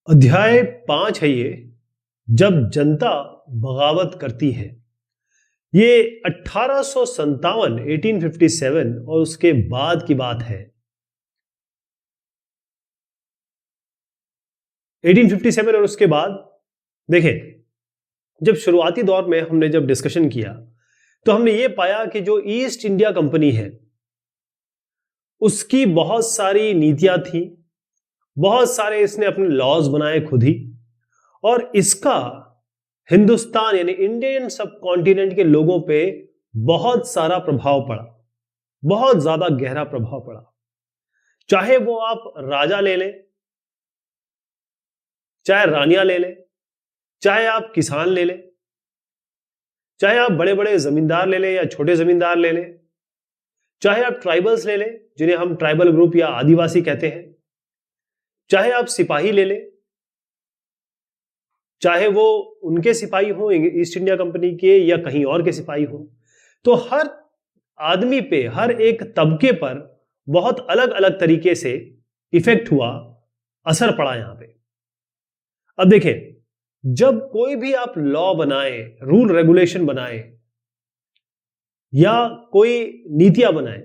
अध्याय 5 है ये, जब जनता बगावत करती है। ये 1857 और उसके बाद की बात है। 1857 और उसके बाद देखें, जब शुरुआती दौर में हमने जब डिस्कशन किया तो हमने ये पाया कि जो ईस्ट इंडिया कंपनी है उसकी बहुत सारी नीतियां थी, बहुत सारे इसने अपने लॉज बनाए खुद ही, और इसका हिंदुस्तान यानी इंडियन सब कॉन्टिनेंट के लोगों पे बहुत सारा प्रभाव पड़ा, बहुत ज्यादा गहरा प्रभाव पड़ा। चाहे वो आप राजा ले लें, चाहे रानियां ले लें, चाहे आप किसान ले लें, चाहे आप बड़े बड़े जमींदार ले लें या छोटे जमींदार ले लें, चाहे आप ट्राइबल्स ले लें जिन्हें हम ट्राइबल ग्रुप या आदिवासी कहते हैं, चाहे आप सिपाही ले लें, चाहे वो उनके सिपाही हो ईस्ट इंडिया कंपनी के या कहीं और के सिपाही हो, तो हर आदमी पे, हर एक तबके पर बहुत अलग अलग तरीके से इफेक्ट हुआ, असर पड़ा यहां पे। अब देखें, जब कोई भी आप लॉ बनाए, रूल रेगुलेशन बनाए या कोई नीतियां बनाए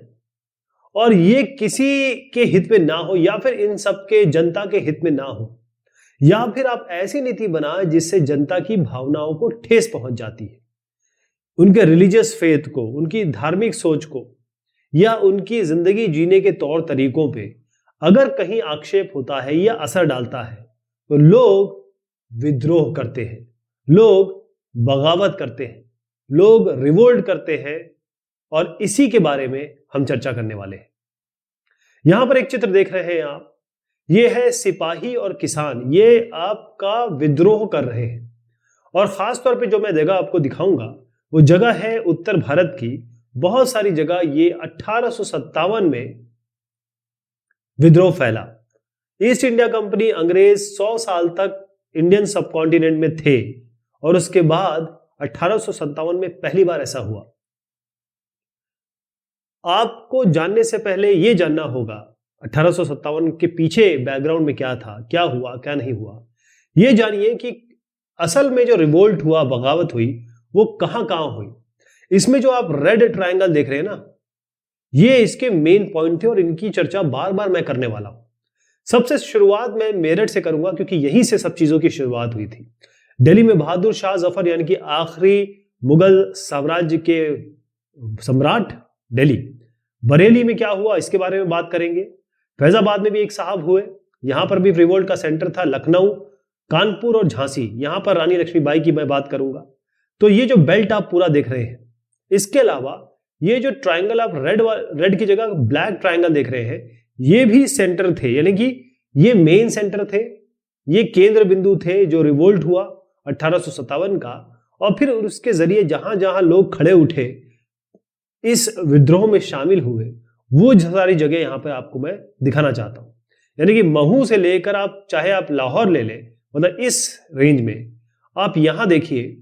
और ये किसी के हित में ना हो या फिर इन सब के जनता के हित में ना हो, या फिर आप ऐसी नीति बनाए जिससे जनता की भावनाओं को ठेस पहुंच जाती है, उनके रिलीजियस फेथ को, उनकी धार्मिक सोच को या उनकी जिंदगी जीने के तौर तरीकों पे अगर कहीं आक्षेप होता है या असर डालता है तो लोग विद्रोह करते हैं, लोग बगावत करते हैं, लोग रिवोल्ट करते हैं, और इसी के बारे में हम चर्चा करने वाले हैं। यहां पर एक चित्र देख रहे हैं आप, ये है सिपाही और किसान, ये आपका विद्रोह कर रहे हैं। और खास तौर पे जो मैं जगह आपको दिखाऊंगा वो जगह है उत्तर भारत की, बहुत सारी जगह ये 1857 में विद्रोह फैला। ईस्ट इंडिया कंपनी, अंग्रेज 100 साल तक इंडियन सब कॉन्टिनेंट में थे और उसके बाद 1857 में पहली बार ऐसा हुआ। आपको जानने से पहले यह जानना होगा 1857 के पीछे बैकग्राउंड में क्या था, क्या हुआ, क्या नहीं हुआ। यह जानिए कि असल में जो रिवोल्ट हुआ, बगावत हुई, वो कहां कहां हुई। इसमें जो आप रेड ट्रायंगल देख रहे हैं ना, ये इसके मेन पॉइंट थे और इनकी चर्चा बार बार मैं करने वाला हूं। सबसे शुरुआत मैं मेरठ से करूंगा क्योंकि यहीं से सब चीजों की शुरुआत हुई थी। दिल्ली में बहादुर शाह जफर यानी कि आखिरी मुगल साम्राज्य के सम्राट दिल्ली। बरेली में क्या हुआ इसके बारे में बात करेंगे। फैजाबाद में भी एक साहब हुए, यहां पर भी रिवोल्ट का सेंटर था। लखनऊ, कानपुर और झांसी, यहां पर रानी लक्ष्मीबाई की मैं बात करूंगा। तो ये जो बेल्ट आप पूरा देख रहे हैं, इसके अलावा ये जो ट्रायंगल आप रेड की जगह ब्लैक ट्रायंगल देख रहे हैं, ये भी सेंटर थे, यानी कि ये मेन सेंटर थे, ये केंद्र बिंदु थे जो रिवोल्ट हुआ 1857 का। और फिर उसके जरिए जहां जहां लोग खड़े उठे, इस विद्रोह में शामिल हुए, वो सारी जगह यहां पर आपको मैं दिखाना चाहता हूं। यानी कि महू से लेकर आप चाहे आप लाहौर ले लें, मतलब इस रेंज में आप यहां देखिए,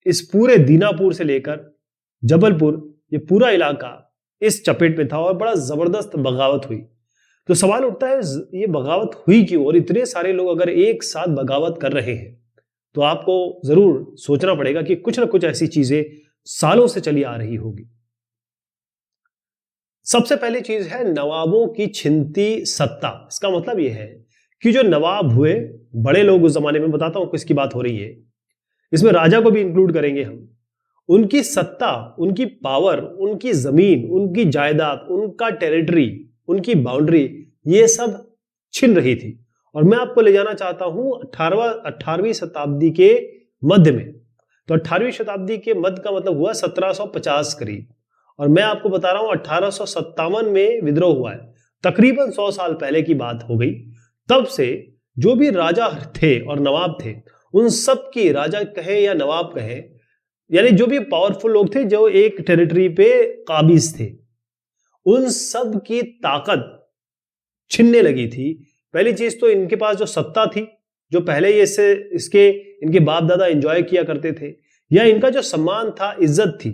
इस पूरे दीनापुर से लेकर जबलपुर, ये पूरा इलाका इस चपेट में था और बड़ा जबरदस्त बगावत हुई। तो सवाल उठता है ये बगावत हुई क्यों, और इतने सारे लोग अगर एक साथ बगावत कर रहे हैं तो आपको जरूर सोचना पड़ेगा कि कुछ ना कुछ ऐसी चीजें सालों से चली आ रही होगी। सबसे पहली चीज है नवाबों की छिनती सत्ता। इसका मतलब यह है कि जो नवाब हुए, बड़े लोग उस जमाने में, बताता हूं किसकी बात हो रही है, इसमें राजा को भी इंक्लूड करेंगे हम। उनकी सत्ता, उनकी पावर, उनकी जमीन, उनकी जायदाद, उनका टेरिटरी, उनकी बाउंड्री, ये सब छिन रही थी। और मैं आपको ले जाना चाहता हूं 18वीं शताब्दी के मध्य में। तो 18वीं शताब्दी के मध्य का मतलब हुआ 1750 करीब, और मैं आपको बता रहा हूं 1857 में विद्रोह हुआ है। तकरीबन 100 साल पहले की बात हो गई। तब से जो भी राजा थे और नवाब थे, उन सब की, राजा कहें या नवाब कहें, यानी जो भी पावरफुल लोग थे जो एक टेरिटरी पे काबिज थे, उन सब की ताकत छिनने लगी थी। पहली चीज तो इनके पास जो सत्ता थी, जो पहले ये इनके बाप दादा एंजॉय किया करते थे, या इनका जो सम्मान था, इज्जत थी,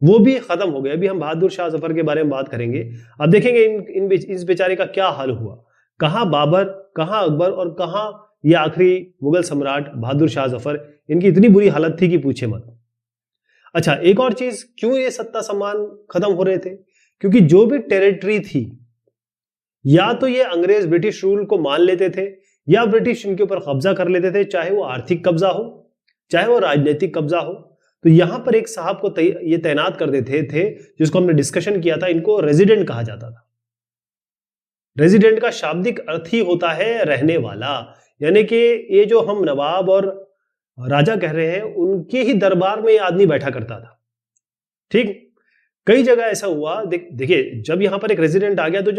वो भी खत्म हो गया। अभी हम बहादुर शाह जफर के बारे में बात करेंगे। अब देखेंगे इस बेचारे का क्या हाल हुआ। कहां बाबर, कहाँ अकबर और कहाँ ये आखिरी मुगल सम्राट बहादुर शाह जफर, इनकी इतनी बुरी हालत थी कि पूछे मत। अच्छा, एक और चीज, क्यों ये सत्ता सम्मान खत्म हो रहे थे? क्योंकि जो भी टेरिटरी थी, या तो ये अंग्रेज ब्रिटिश रूल को मान लेते थे या ब्रिटिश इनके ऊपर कब्जा कर लेते थे, चाहे वो आर्थिक कब्जा हो चाहे वो राजनीतिक कब्जा हो। तो यहां पर एक साहब को ये तैनात कर देते थे, जिसको हमने डिस्कशन किया था, इनको रेजिडेंट कहा जाता था। रेजिडेंट का शाब्दिक अर्थ ही होता है रहने वाला, यानी कि ये जो हम नवाब और राजा कह रहे हैं, उनके ही दरबार में ये आदमी बैठा करता था। ठीक, कई जगह ऐसा हुआ, देखिए जब यहां पर एक रेजिडेंट आ गया तो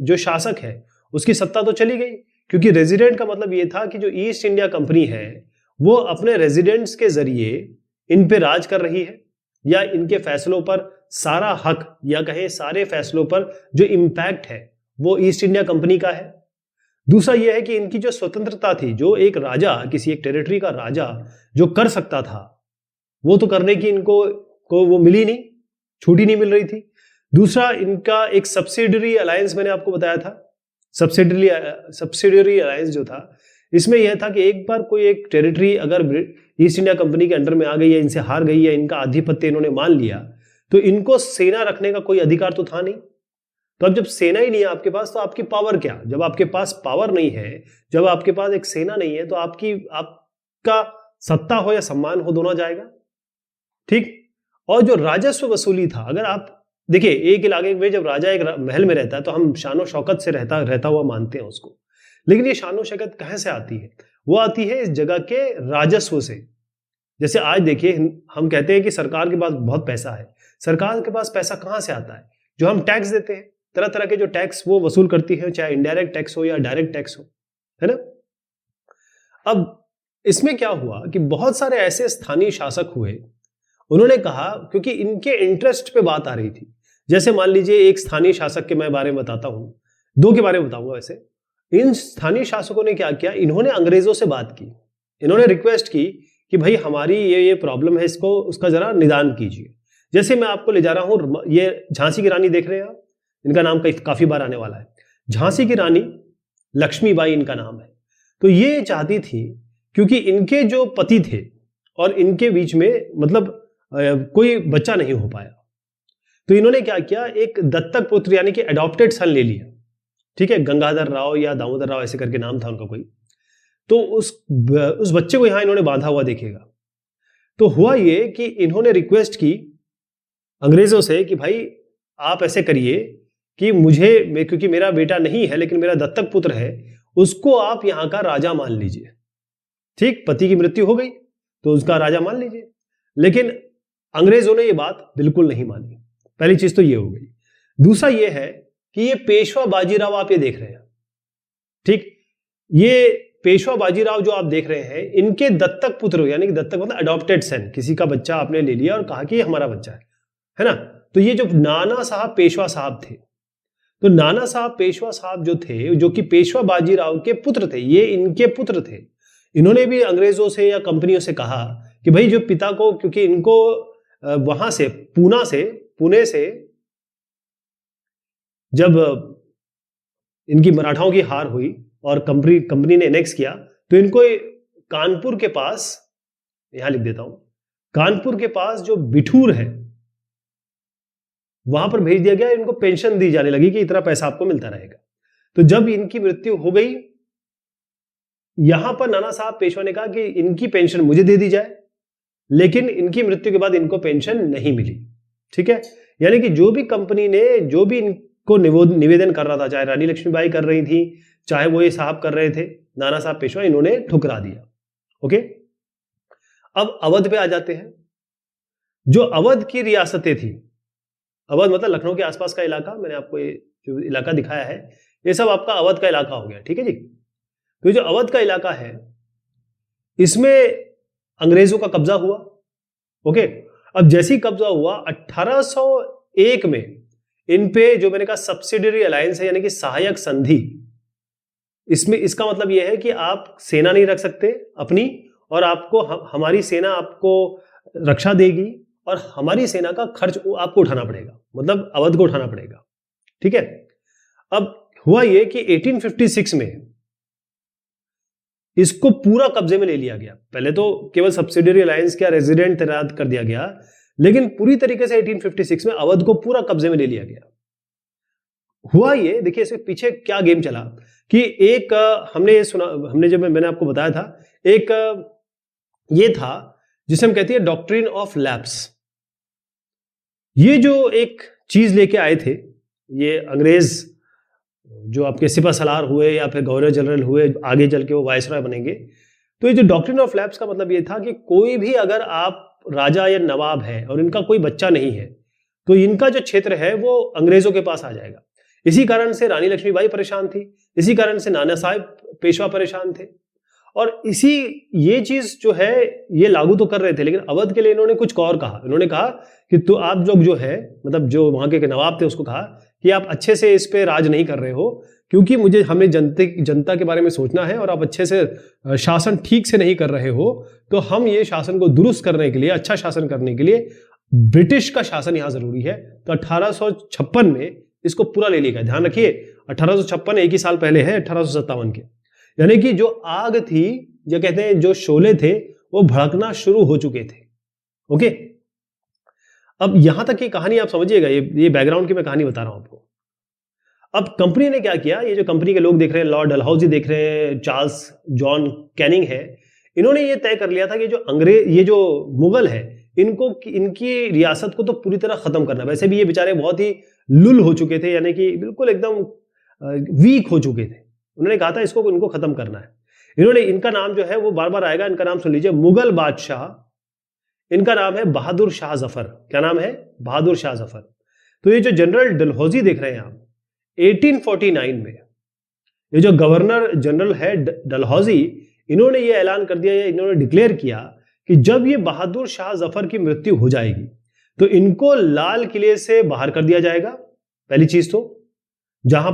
जो शासक है उसकी सत्ता तो चली गई, क्योंकि रेजिडेंट का मतलब ये था कि जो ईस्ट इंडिया कंपनी है वो अपने रेजिडेंट्स के जरिए इन पे राज कर रही है, या इनके फैसलों पर सारा हक, या कहें सारे फैसलों पर जो इम्पैक्ट है वो ईस्ट इंडिया कंपनी का है। दूसरा यह है कि इनकी जो स्वतंत्रता थी, जो एक राजा, किसी एक टेरिटरी का राजा जो कर सकता था, वो तो करने की इनको वो मिली नहीं, छुट्टी नहीं मिल रही थी। दूसरा, इनका एक सब्सिडियरी अलायंस मैंने आपको बताया था, सब्सिडियरी अलायंस जो था, इसमें यह था कि एक बार कोई एक टेरिटरी अगर ईस्ट इंडिया कंपनी के अंडर में आ गई या इनसे हार गई या इनका आधिपत्य इन्होंने मान लिया, तो इनको सेना रखने का कोई अधिकार तो था नहीं। तो अब जब सेना ही नहीं है आपके पास, तो आपकी पावर क्या? जब आपके पास पावर नहीं है, जब आपके पास एक सेना नहीं है, तो आपका सत्ता हो या सम्मान हो, दोनों जाएगा। ठीक, और जो राजस्व वसूली था, अगर आप देखिए एक इलाके में जब राजा एक महल में रहता है तो हम शानो शौकत से रहता हुआ मानते हैं उसको, लेकिन ये शानो शौकत कहां से आती है? वो आती है इस जगह के राजस्व से। जैसे आज देखिए, हम कहते हैं कि सरकार के पास बहुत पैसा है। सरकार के पास पैसा कहां से आता है? जो हम टैक्स देते हैं, तरह तरह के जो टैक्स वो वसूल करती है, चाहे इनडायरेक्ट टैक्स हो या डायरेक्ट टैक्स हो, है ना। अब इसमें क्या हुआ कि बहुत सारे ऐसे स्थानीय शासक हुए, उन्होंने कहा, क्योंकि इनके इंटरेस्ट पे बात आ रही थी। जैसे मान लीजिए एक स्थानीय शासक के मैं बारे में बताता हूं, दो के बारे में बताऊंगा। वैसे इन स्थानीय शासकों ने क्या किया, इन्होंने अंग्रेजों से बात की, इन्होंने रिक्वेस्ट की कि भाई हमारी ये प्रॉब्लम है, इसको उसका जरा निदान कीजिए। जैसे मैं आपको ले जा रहा हूं, ये झांसी की रानी देख रहे हैं आप, इनका नाम काफी बार आने वाला है। झांसी की रानी लक्ष्मीबाई इनका नाम है। तो ये चाहती थी, क्योंकि इनके जो पति थे और इनके बीच में मतलब कोई बच्चा नहीं हो पाया, तो इन्होंने क्या किया, एक दत्तक पुत्र यानी कि एडॉप्टेड सन ले लिया। ठीक है, गंगाधर राव या दामोदर राव ऐसे करके नाम था उनका कोई। तो उस बच्चे को यहां इन्होंने बांधा हुआ देखेगा। तो हुआ ये कि इन्होंने रिक्वेस्ट की अंग्रेजों से कि भाई आप ऐसे करिए कि क्योंकि मेरा बेटा नहीं है लेकिन मेरा दत्तक पुत्र है, उसको आप यहां का राजा मान लीजिए। ठीक, पति की मृत्यु हो गई तो उसका राजा मान लीजिए। लेकिन अंग्रेजों ने ये बात बिल्कुल नहीं मानी। पहली चीज तो ये हो गई। दूसरा ये है कि ये पेशवा बाजीराव आप ये देख रहे हैं, ठीक, ये पेशवा बाजीराव जो आप देख रहे हैं, इनके दत्तक पुत्र, यानी कि दत्तक मतलब अडॉप्टेड सन, किसी का बच्चा आपने ले लिया और कहा कि ये हमारा बच्चा है ना। तो ये जो नाना साहब पेशवा साहब थे, तो नाना साहब पेशवा साहब जो थे, जो कि पेशवा बाजीराव के पुत्र थे, ये इनके पुत्र थे। इन्होंने भी अंग्रेजों से या कंपनियों से कहा कि भाई जो पिता को, क्योंकि इनको वहां से पुणे से जब इनकी मराठाओं की हार हुई और कंपनी ने एनेक्स किया, तो इनको कानपुर के पास, यहां लिख देता हूं, कानपुर के पास जो बिठूर है वहां पर भेज दिया गया। इनको पेंशन दी जाने लगी कि इतना पैसा आपको मिलता रहेगा। तो जब इनकी मृत्यु हो गई, यहां पर नाना साहब पेशवा ने कहा कि इनकी पेंशन मुझे दे दी जाए, लेकिन इनकी मृत्यु के बाद इनको पेंशन नहीं मिली। ठीक है, यानी कि जो भी कंपनी ने जो भी इनको निवेदन कर रहा था, चाहे रानी लक्ष्मीबाई कर रही थी, चाहे वो ये साहब कर रहे थे, नाना साहब पेशवा, इन्होंने ठुकरा दिया। ओके, अब अवध पे आ जाते हैं। जो अवध की रियासतें थी, अवध मतलब लखनऊ के आसपास का इलाका, मैंने आपको ये जो इलाका दिखाया है, ये सब आपका अवध का इलाका हो गया। ठीक है जी। तो जो अवध का इलाका है, इसमें अंग्रेजों का कब्जा हुआ। ओके, अब जैसे ही कब्जा हुआ 1801 में इन पे जो मैंने कहा सब्सिडियरी अलायंस है, यानी कि सहायक संधि, इसमें इसका मतलब यह है कि आप सेना नहीं रख सकते अपनी, और आपको हमारी सेना आपको रक्षा देगी और हमारी सेना का खर्च आपको उठाना पड़ेगा, मतलब अवध को उठाना पड़ेगा। ठीक है, अब हुआ यह कि 1856 में इसको पूरा कब्जे में ले लिया गया। पहले तो केवल सब्सिडियरी अलायंस का रेजिडेंट तैनात कर दिया गया, लेकिन पूरी तरीके से 1856 में अवध को पूरा कब्जे में ले लिया गया। हुआ ये, देखिए इसके पीछे क्या गेम चला कि एक हमने ये सुना, हमने जब मैंने आपको बताया था, एक ये था जिसे हम कहते हैं डॉक्ट्रिन ऑफ लैप्स। ये जो एक चीज लेके आए थे ये अंग्रेज, जो आपके सिपह सलार हुए या फिर गवर्नर जनरल हुए, आगे चल के वो वायसराय बनेंगे। तो ये जो डॉक्ट्रिन ऑफ लैप्स का मतलब ये था कि कोई भी अगर आप राजा या नवाब है और इनका कोई बच्चा नहीं है तो इनका जो क्षेत्र है वो अंग्रेजों के पास आ जाएगा। इसी कारण से रानी लक्ष्मीबाई परेशान थी, इसी कारण से नाना साहब पेशवा परेशान थे, और इसी ये चीज जो है ये लागू तो कर रहे थे, लेकिन अवध के लिए इन्होंने कुछ और कहा। इन्होंने कहा कि तो आप लोग जो है, मतलब जो वहां के नवाब थे, उसको कहा कि आप अच्छे से इस पे राज नहीं कर रहे हो, क्योंकि हमें जनता के बारे में सोचना है और आप अच्छे से शासन ठीक से नहीं कर रहे हो, तो हम ये शासन को दुरुस्त करने के लिए, अच्छा शासन करने के लिए ब्रिटिश का शासन यहां जरूरी है। तो 1856 में इसको पूरा ले लिया। ध्यान रखिए 1856 एक ही साल पहले है 1857 के, यानी कि जो आग थी, जो कहते हैं जो शोले थे, वो भड़कना शुरू हो चुके थे। ओके, अब यहां तक की कहानी आप समझिएगा, ये बैकग्राउंड की मैं कहानी बता रहा हूं आपको। अब कंपनी ने क्या किया, ये जो कंपनी के लोग देख रहे हैं, लॉर्ड डलहौजी देख रहे हैं, चार्ल्स जॉन कैनिंग है, इन्होंने ये तय कर लिया था कि ये जो मुगल है, इनकी रियासत को तो पूरी तरह खत्म करना। वैसे भी ये बेचारे बहुत ही लुल हो चुके थे, यानी कि बिल्कुल एकदम वीक हो चुके थे। उन्होंने कहा था इनको खत्म करना है। इनका नाम जो है वो बार बार आएगा, इनका नाम सुन लीजिए, मुगल बादशाह, इनका नाम है बहादुर शाह जफर। क्या नाम है? बहादुर शाह जफर। तो ये जो जनरल डलहौजी देख रहे हैं आप, 1849 में ये जो गवर्नर जनरल है डलहौजी, इन्होंने ये ऐलान कर दिया, इन्होंने डिक्लेयर किया कि जब ये बहादुर शाह जफर की मृत्यु हो जाएगी तो इनको लाल किले से बाहर कर दिया जाएगा। पहली चीज तो जहां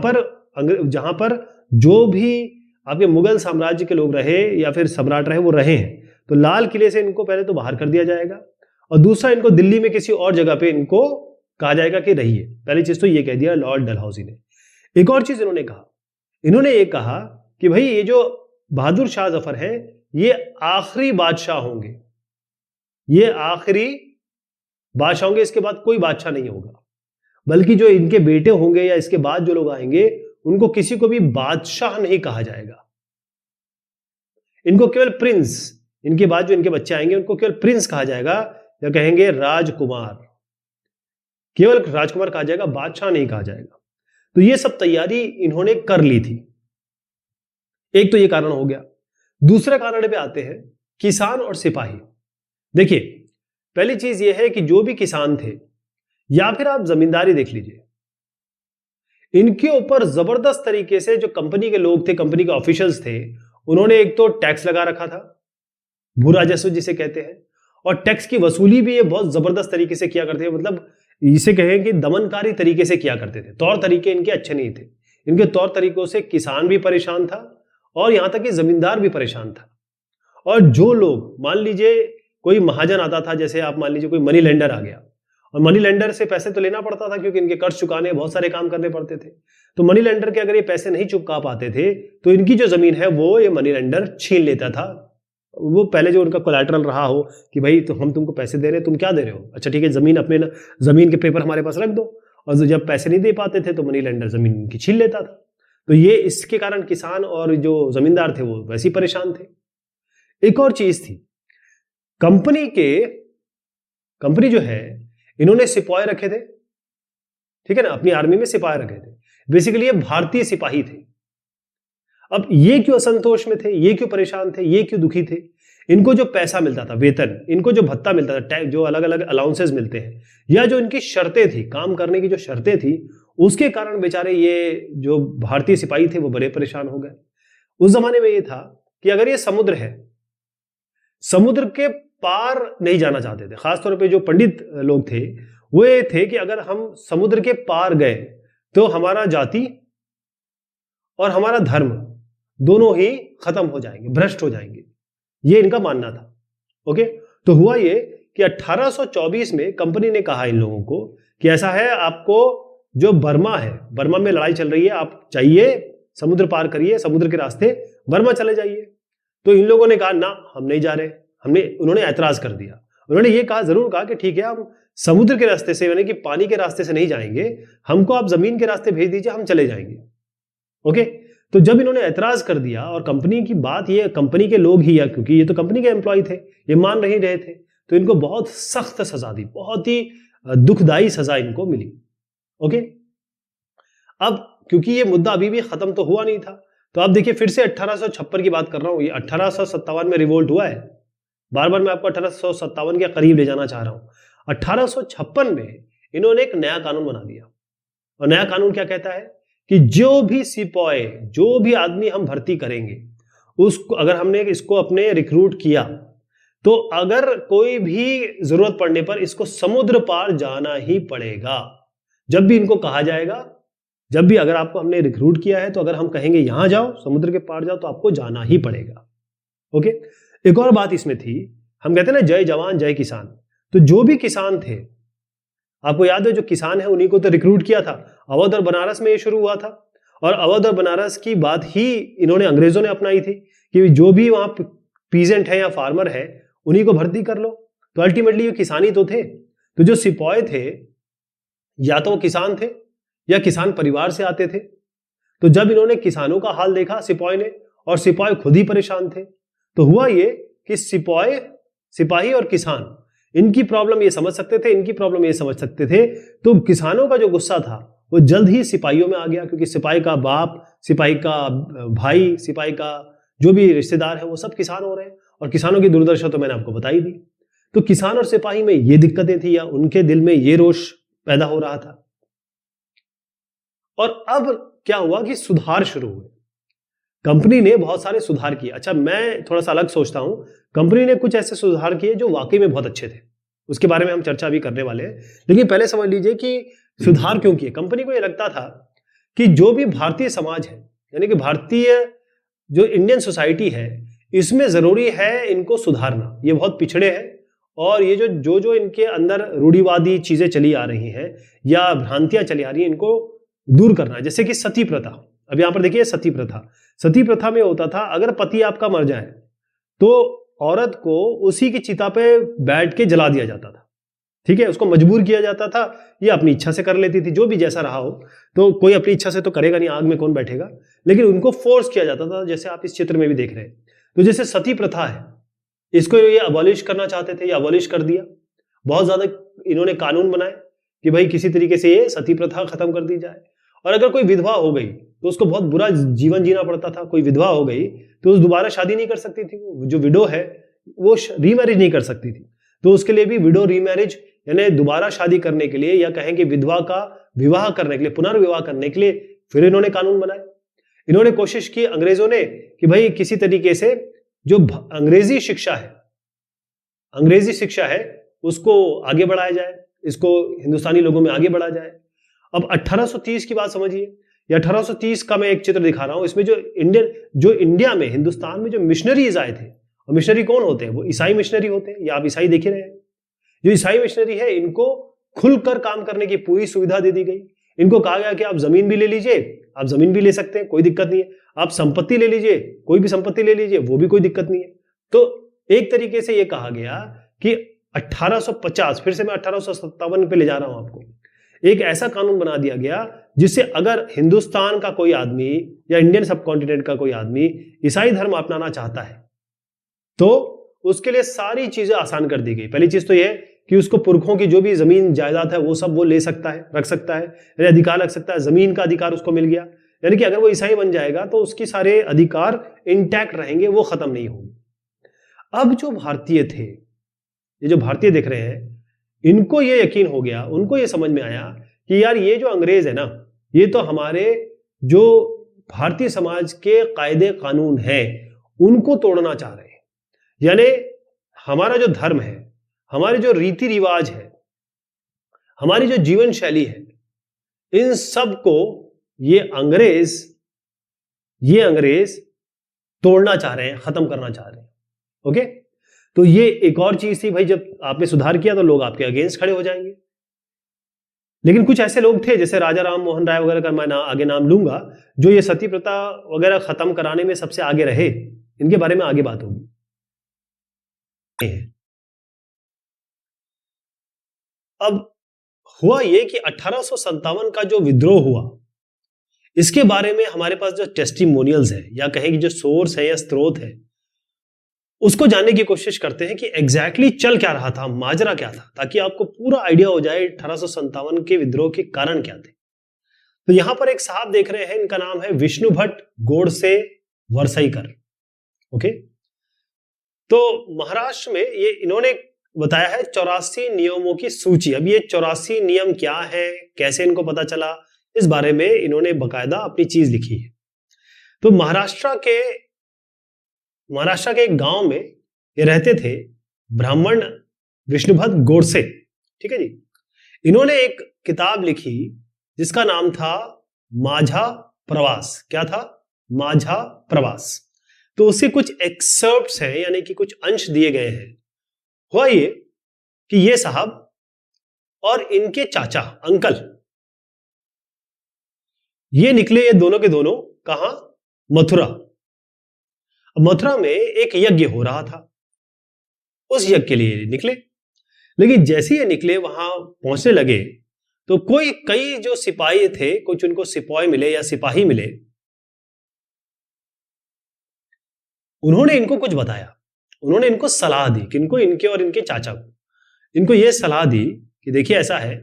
पर जो भी आपके मुगल साम्राज्य के लोग रहे या फिर सम्राट रहे, वो रहे हैं, तो लाल किले से इनको पहले तो बाहर कर दिया जाएगा, और दूसरा इनको दिल्ली में किसी और जगह पे इनको कहा जाएगा कि रहिए। पहली चीज तो ये कह दिया लॉर्ड डलहौजी ने। एक और चीज इन्होंने ये कहा कि भाई ये जो बहादुर शाह जफर है, ये आखिरी बादशाह होंगे, ये आखिरी बादशाह होंगे, इसके बाद कोई बादशाह नहीं होगा, बल्कि जो इनके बेटे होंगे या इसके बाद जो लोग आएंगे, उनको किसी को भी बादशाह नहीं कहा जाएगा, इनको केवल प्रिंस, इनके बाद जो इनके बच्चे आएंगे उनको केवल प्रिंस कहा जाएगा, या कहेंगे राजकुमार, केवल राजकुमार कहा जाएगा, बादशाह नहीं कहा जाएगा। तो ये सब तैयारी इन्होंने कर ली थी। एक तो ये कारण हो गया। दूसरे कारण पे आते हैं, किसान और सिपाही। देखिए पहली चीज ये है कि जो भी किसान थे या फिर आप जमींदारी देख लीजिए, इनके ऊपर जबरदस्त तरीके से जो कंपनी के लोग थे, कंपनी के ऑफिशियल्स थे, उन्होंने एक तो टैक्स लगा रखा था, भू राजस्व जिसे कहते हैं, और टैक्स की वसूली भी ये बहुत जबरदस्त तरीके से किया करते थे। मतलब इसे कहें कि दमनकारी तरीके से किया करते थे। तौर तरीके इनके अच्छे नहीं थे। इनके तौर तरीकों से किसान भी परेशान था और यहां तक कि जमींदार भी परेशान था। और जो लोग, मान लीजिए कोई महाजन आता था, जैसे आप मान लीजिए कोई मनी लेंडर आ गया, और मनी लेंडर से पैसे तो लेना पड़ता था क्योंकि इनके कर्ज चुकाने बहुत सारे काम करने पड़ते थे। तो मनी लेंडर के अगर ये पैसे नहीं चुका पाते थे तो इनकी जो जमीन है वो ये मनी लेंडर छीन लेता था। वो पहले जो उनका कोलैटरल रहा हो कि भाई तो हम तुमको पैसे दे रहे हैं, तुम क्या दे रहे हो, अच्छा ठीक है, जमीन के पेपर हमारे पास रख दो। और जब पैसे नहीं दे पाते थे तो मनी लेंडर जमीन इनकी छीन लेता था। तो ये इसके कारण किसान और जो जमींदार थे वो वैसे ही परेशान थे। एक और चीज थी, कंपनी जो है, इन्होंने सिपाही रखे थे, ठीक है ना, अपनी आर्मी में सिपाही रखे थे। बेसिकली ये भारतीय सिपाही थे। अब ये क्यों असंतोष में थे, ये क्यों परेशान थे, ये क्यों दुखी थे? इनको जो पैसा मिलता था, वेतन, इनको जो भत्ता मिलता था, जो अलग अलग अलाउंसेस मिलते हैं, या जो इनकी शर्तें थी, काम करने की जो शर्तें थी, उसके कारण बेचारे ये जो भारतीय सिपाही थे वो बड़े परेशान हो गए। उस जमाने में ये था कि अगर ये समुद्र है, समुद्र के पार नहीं जाना चाहते थे। खासतौर पे जो पंडित लोग थे वो ये थे कि अगर हम समुद्र के पार गए तो हमारा जाति और हमारा धर्म दोनों ही खत्म हो जाएंगे, भ्रष्ट हो जाएंगे, ये इनका मानना था। ओके, तो हुआ ये कि 1824 में कंपनी ने कहा इन लोगों को कि ऐसा है, आपको जो बर्मा है, बर्मा में लड़ाई चल रही है, आप चाहिए समुद्र पार करिए, समुद्र के रास्ते बर्मा चले जाइए। तो इन लोगों ने कहा ना, हम नहीं जा रहे, उन्होंने ऐतराज कर दिया। उन्होंने ये कहा, जरूर कहा कि ठीक है, हम समुद्र के रास्ते से यानी कि पानी के रास्ते से नहीं जाएंगे, हमको आप जमीन के रास्ते भेज दीजिए, हम चले जाएंगे। ओके, तो जब इन्होंने ऐतराज कर दिया, और कंपनी की बात, ये कंपनी के लोग ही, या क्योंकि ये तो कंपनी के एम्प्लॉय थे, ये मान नहीं रहे थे, तो इनको बहुत सख्त सजा दी, बहुत ही दुखदाई सजा इनको मिली। ओके, अब क्योंकि ये मुद्दा अभी भी खत्म तो हुआ नहीं था, तो आप देखिए फिर से 1856 की बात कर रहा हूं, ये 1857 में रिवोल्ट हुआ है। बार बार मैं आपको 1857 के करीब ले जाना चाह रहा हूं। 1856 में इन्होंने एक नया कानून बना दिया, और नया कानून क्या कहता है कि जो भी सिपाही, जो भी आदमी हम भर्ती करेंगे, उसको अगर हमने इसको अपने रिक्रूट किया, तो अगर कोई भी जरूरत पड़ने पर इसको समुद्र पार जाना ही पड़ेगा। जब भी इनको कहा जाएगा, जब भी अगर आपको हमने रिक्रूट किया है, तो अगर हम कहेंगे यहां जाओ, समुद्र के पार जाओ, तो आपको जाना ही पड़ेगा। ओके, एक और बात इसमें थी, हम कहते हैं ना जय जवान जय किसान, तो जो भी किसान थे, आपको याद है जो किसान है उन्हीं को तो रिक्रूट किया था। अवध और बनारस में ये शुरू हुआ था, और अवध और बनारस की बात ही इन्होंने, अंग्रेजों ने अपनाई थी कि जो भी वहां पीजेंट है या फार्मर है, उन्हीं को भर्ती कर लो। तो अल्टीमेटली ये किसान ही तो थे। तो जो सिपाही थे, या तो वो किसान थे या किसान परिवार से आते थे। तो जब इन्होंने किसानों का हाल देखा सिपाही ने, और सिपाही खुद ही परेशान थे, तो हुआ ये कि सिपाही और किसान, इनकी प्रॉब्लम ये समझ सकते थे, इनकी प्रॉब्लम ये समझ सकते थे। तो किसानों का जो गुस्सा था वो जल्द ही सिपाहियों में आ गया, क्योंकि सिपाही का बाप, सिपाही का भाई, सिपाही का जो भी रिश्तेदार है, वो सब किसान हो रहे हैं, और किसानों की दुर्दशा तो मैंने आपको बताई दी। तो किसान और सिपाही में ये दिक्कतें थी, या उनके दिल में ये रोष पैदा हो रहा था। और अब क्या हुआ कि सुधार शुरू हुए, कंपनी ने बहुत सारे सुधार किए। अच्छा, मैं थोड़ा सा अलग सोचता हूं, कंपनी ने कुछ ऐसे सुधार किए जो वाकई में बहुत अच्छे थे, उसके बारे में हम चर्चा भी करने वाले हैं। लेकिन पहले समझ लीजिए कि सुधार क्यों किए। कंपनी को यह लगता था कि जो भी भारतीय समाज है, यानी कि भारतीय जो इंडियन सोसाइटी है, इसमें जरूरी है इनको सुधारना। ये बहुत पिछड़े हैं, और ये जो इनके अंदर रूढ़िवादी चीजें चली आ रही हैं या भ्रांतियां चली आ रही हैं, इनको दूर करना है। जैसे कि सती प्रथा, अब यहां पर देखिए सती प्रथा। सती प्रथा में होता था, अगर पति आपका मर जाए तो औरत को उसी की चिता पे बैठ के जला दिया जाता था। ठीक है, उसको मजबूर किया जाता था, ये अपनी इच्छा से कर लेती थी, जो भी जैसा रहा हो। तो कोई अपनी इच्छा से तो करेगा नहीं, आग में कौन बैठेगा, लेकिन उनको फोर्स किया जाता था, जैसे आप इस चित्र में भी देख रहे हैं। तो जैसे सती प्रथा है, इसको ये अबॉलिश करना चाहते थे, ये अबॉलिश कर दिया। बहुत ज्यादा इन्होंने कानून बनाए कि भाई किसी तरीके से ये सती प्रथा खत्म कर दी जाए। और अगर कोई विधवा हो गई तो उसको बहुत बुरा जीवन जीना पड़ता था। कोई विधवा हो गई तो उस दोबारा शादी नहीं कर सकती थी, जो विडो है वो रीमैरिज नहीं कर सकती थी। तो उसके लिए भी विडो रीमैरिज, यानी दोबारा शादी करने के लिए, या कहें कि विधवा का विवाह करने के लिए, पुनर्विवाह करने के लिए फिर इन्होंने कानून बनाए। इन्होंने कोशिश की अंग्रेजों ने कि भाई किसी तरीके से जो अंग्रेजी शिक्षा है उसको आगे बढ़ाया जाए, इसको हिंदुस्तानी लोगों में आगे बढ़ाया जाए। अब 1830 की बात समझिए, या 1830 का मैं एक चित्र दिखा रहा हूं। इसमें जो इंडिया में, हिंदुस्तान में जो मिशनरीज आए थे, और मिशनरी कौन होते हैं, वो ईसाई मिशनरी होते हैं, या आप ईसाई देख ही रहे हैं। जो ईसाई मिशनरी है, इनको खुलकर काम करने की पूरी सुविधा दे दी गई। इनको कहा गया कि आप जमीन भी ले लीजिए, आप जमीन भी ले सकते हैं, कोई दिक्कत नहीं है। आप संपत्ति ले लीजिए, कोई भी संपत्ति ले लीजिए, वो भी कोई दिक्कत नहीं है। तो एक तरीके से ये कहा गया कि 1850, फिर से मैं 1857 पे ले जा रहा हूं आपको, एक ऐसा कानून बना दिया गया जिससे अगर हिंदुस्तान का कोई आदमी या इंडियन सब कॉन्टिनेंट का कोई आदमी ईसाई धर्म अपनाना चाहता है तो उसके लिए सारी चीजें आसान कर दी गई। पहली चीज तो यह कि उसको पुरखों की जो भी जमीन जायदाद है वो सब वो ले सकता है, रख सकता है, यानी अधिकार रख सकता है, जमीन का अधिकार उसको मिल गया। यानी कि अगर वो ईसाई बन जाएगा तो उसकी सारे अधिकार इंटैक्ट रहेंगे, वो खत्म नहीं होंगे। अब जो भारतीय थे, ये जो भारतीय देख रहे हैं, इनको ये यकीन हो गया, उनको ये समझ में आया कि यार ये जो अंग्रेज है ना, ये तो हमारे जो भारतीय समाज के कायदे कानून हैं उनको तोड़ना चाह रहे हैं। यानी हमारा जो धर्म है, हमारे जो रीति रिवाज है, हमारी जो जीवन शैली है, इन सब को ये अंग्रेज तोड़ना चाह रहे हैं, खत्म करना चाह रहे हैं। ओके, तो ये एक और चीज थी भाई, जब आपने सुधार किया तो लोग आपके अगेंस्ट खड़े हो जाएंगे। लेकिन कुछ ऐसे लोग थे, जैसे राजा राम मोहन राय वगैरह का मैं आगे नाम लूंगा, जो ये सती प्रथा वगैरह खत्म कराने में सबसे आगे रहे इनके बारे में आगे बात होगी। अब हुआ ये कि 1857 का जो विद्रोह हुआ, इसके बारे में हमारे पास जो टेस्टिमोनियल्स है या कहें कि जो सोर्स है या स्रोत है, उसको जानने की कोशिश करते हैं कि एग्जैक्टली चल क्या रहा था, माजरा क्या था, ताकि आपको पूरा आइडिया हो जाए 1857 के विद्रोह के कारण क्या थे। तो यहां पर एक साहब देख रहे हैं, इनका नाम है विष्णु भट्ट गोडसे वरसईकर। ओके, तो महाराष्ट्र में ये इन्होंने बताया है 84 नियमों की सूची। अब ये 84 नियम क्या है, कैसे इनको पता चला, इस बारे में इन्होंने बकायदा अपनी चीज लिखी है। तो महाराष्ट्र के एक गांव में ये रहते थे ब्राह्मण विष्णुभट्ट गोडसे, ठीक है जी। इन्होंने एक किताब लिखी जिसका नाम था माझा प्रवास। क्या था? माझा प्रवास। तो उससे कुछ एक्सर्प्ट्स हैं, यानी कि कुछ अंश दिए गए हैं। हुआ ये कि ये साहब और इनके चाचा अंकल, ये निकले, ये दोनों के दोनों कहां? मथुरा। मथुरा में एक यज्ञ हो रहा था, उस यज्ञ के लिए निकले। लेकिन जैसे ये निकले, वहां पहुंचने लगे तो कई जो सिपाही थे, कुछ उनको सिपाही मिले या सिपाही मिले, उन्होंने इनको कुछ बताया। उन्होंने इनको सलाह दी, किनको? इनके और इनके चाचा को। इनको यह सलाह दी कि देखिए ऐसा है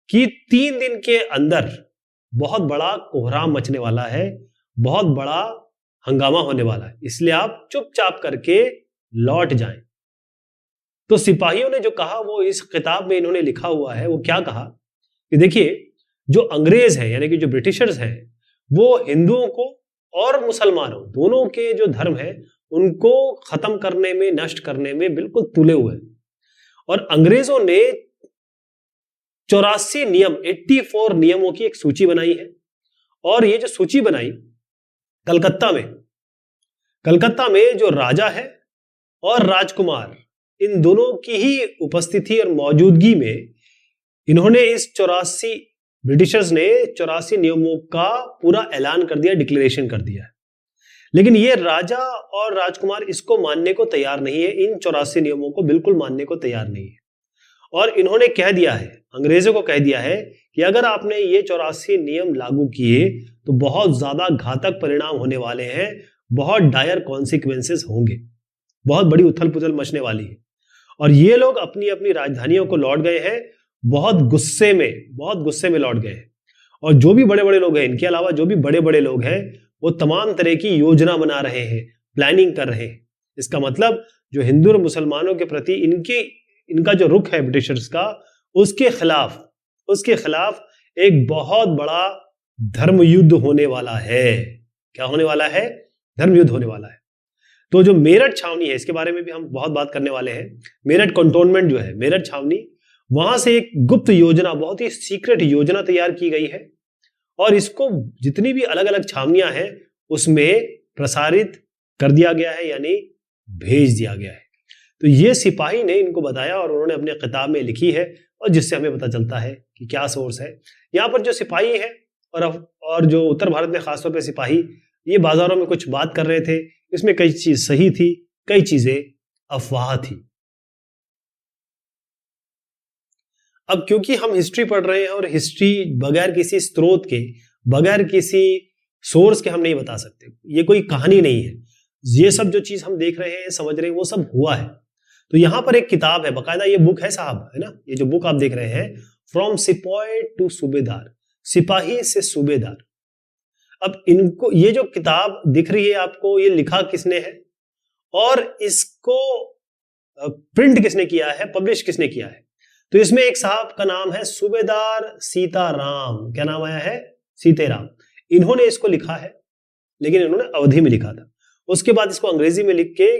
कि 3 दिन के अंदर बहुत बड़ा कोहराम मचने वाला है, बहुत बड़ा हंगामा होने वाला है, इसलिए आप चुपचाप करके लौट जाएं। तो सिपाहियों ने जो कहा वो इस किताब में इन्होंने लिखा हुआ है। वो क्या कहा कि देखिए, जो अंग्रेज हैं यानी कि जो ब्रिटिशर्स हैं, वो हिंदुओं को और मुसलमानों दोनों के जो धर्म है उनको खत्म करने में, नष्ट करने में बिल्कुल तुले हुए हैं। और अंग्रेजों ने 84 नियम, 84 नियमों की एक सूची बनाई है। और ये जो सूची बनाई कलकत्ता में जो राजा है और राजकुमार, इन दोनों की ही उपस्थिति और मौजूदगी में इन्होंने इस 84 ब्रिटिशर्स ने 84 नियमों का पूरा ऐलान कर दिया, डिक्लेरेशन कर दिया। लेकिन ये राजा और राजकुमार इसको मानने को तैयार नहीं है, इन 84 नियमों को बिल्कुल मानने को तैयार नहीं है। और इन्होंने कह दिया है, अंग्रेजों को कह दिया है कि अगर आपने ये 84 नियम लागू किए तो बहुत ज्यादा घातक परिणाम होने वाले हैं, बहुत डायर कॉन्सिक्वेंसेस होंगे, बहुत बड़ी उथल पुथल मचने वाली है। और ये लोग अपनी अपनी राजधानियों को लौट गए हैं, बहुत गुस्से में लौट गए हैं। और जो भी बड़े बड़े लोग हैं, इनके अलावा जो भी बड़े बड़े लोग हैं, वो तमाम तरह की योजना बना रहे हैं, प्लानिंग कर रहे हैं। इसका मतलब जो हिंदू और मुसलमानों के प्रति इनका जो रुख है ब्रिटिशर्स का, उसके खिलाफ एक बहुत बड़ा धर्म युद्ध होने वाला है। क्या होने वाला है? धर्म युद्ध होने वाला है। तो जो मेरठ छावनी है, इसके बारे में भी हम बहुत बात करने वाले हैं। मेरठ कंटोनमेंट जो है, मेरठ छावनी, वहां से एक गुप्त योजना, बहुत ही सीक्रेट योजना तैयार की गई है और इसको जितनी भी अलग अलग छावनियां हैं उसमें प्रसारित कर दिया गया है, यानी भेज दिया गया है। तो ये सिपाही ने इनको बताया और उन्होंने अपने किताब में लिखी है, और जिससे हमें पता चलता है कि क्या सोर्स है। यहाँ पर जो सिपाही है और जो उत्तर भारत में खासतौर पर सिपाही, ये बाजारों में कुछ बात कर रहे थे, इसमें कई चीज सही थी, कई चीजें अफवाह थी। अब क्योंकि हम हिस्ट्री पढ़ रहे हैं और हिस्ट्री बगैर किसी स्रोत के, बगैर किसी सोर्स के हम नहीं बता सकते। ये कोई कहानी नहीं है, ये सब जो चीज हम देख रहे हैं, समझ रहे हैं, वो सब हुआ है। तो यहां पर एक किताब है, बकायदा ये बुक है साहब, है ना, ये जो बुक आप देख रहे हैं, फ्रॉम सिपाही टू सूबेदार, सिपाही से सूबेदार। अब इनको ये जो किताब दिख रही है आपको, ये लिखा किसने है और इसको प्रिंट किसने किया है, पब्लिश किसने किया है? तो इसमें एक साहब का नाम है सूबेदार सीताराम। क्या नाम आया है? सीतेराम। इन्होंने इसको लिखा है, लेकिन इन्होंने अवधी में लिखा था। उसके बाद इसको अंग्रेजी में लिख के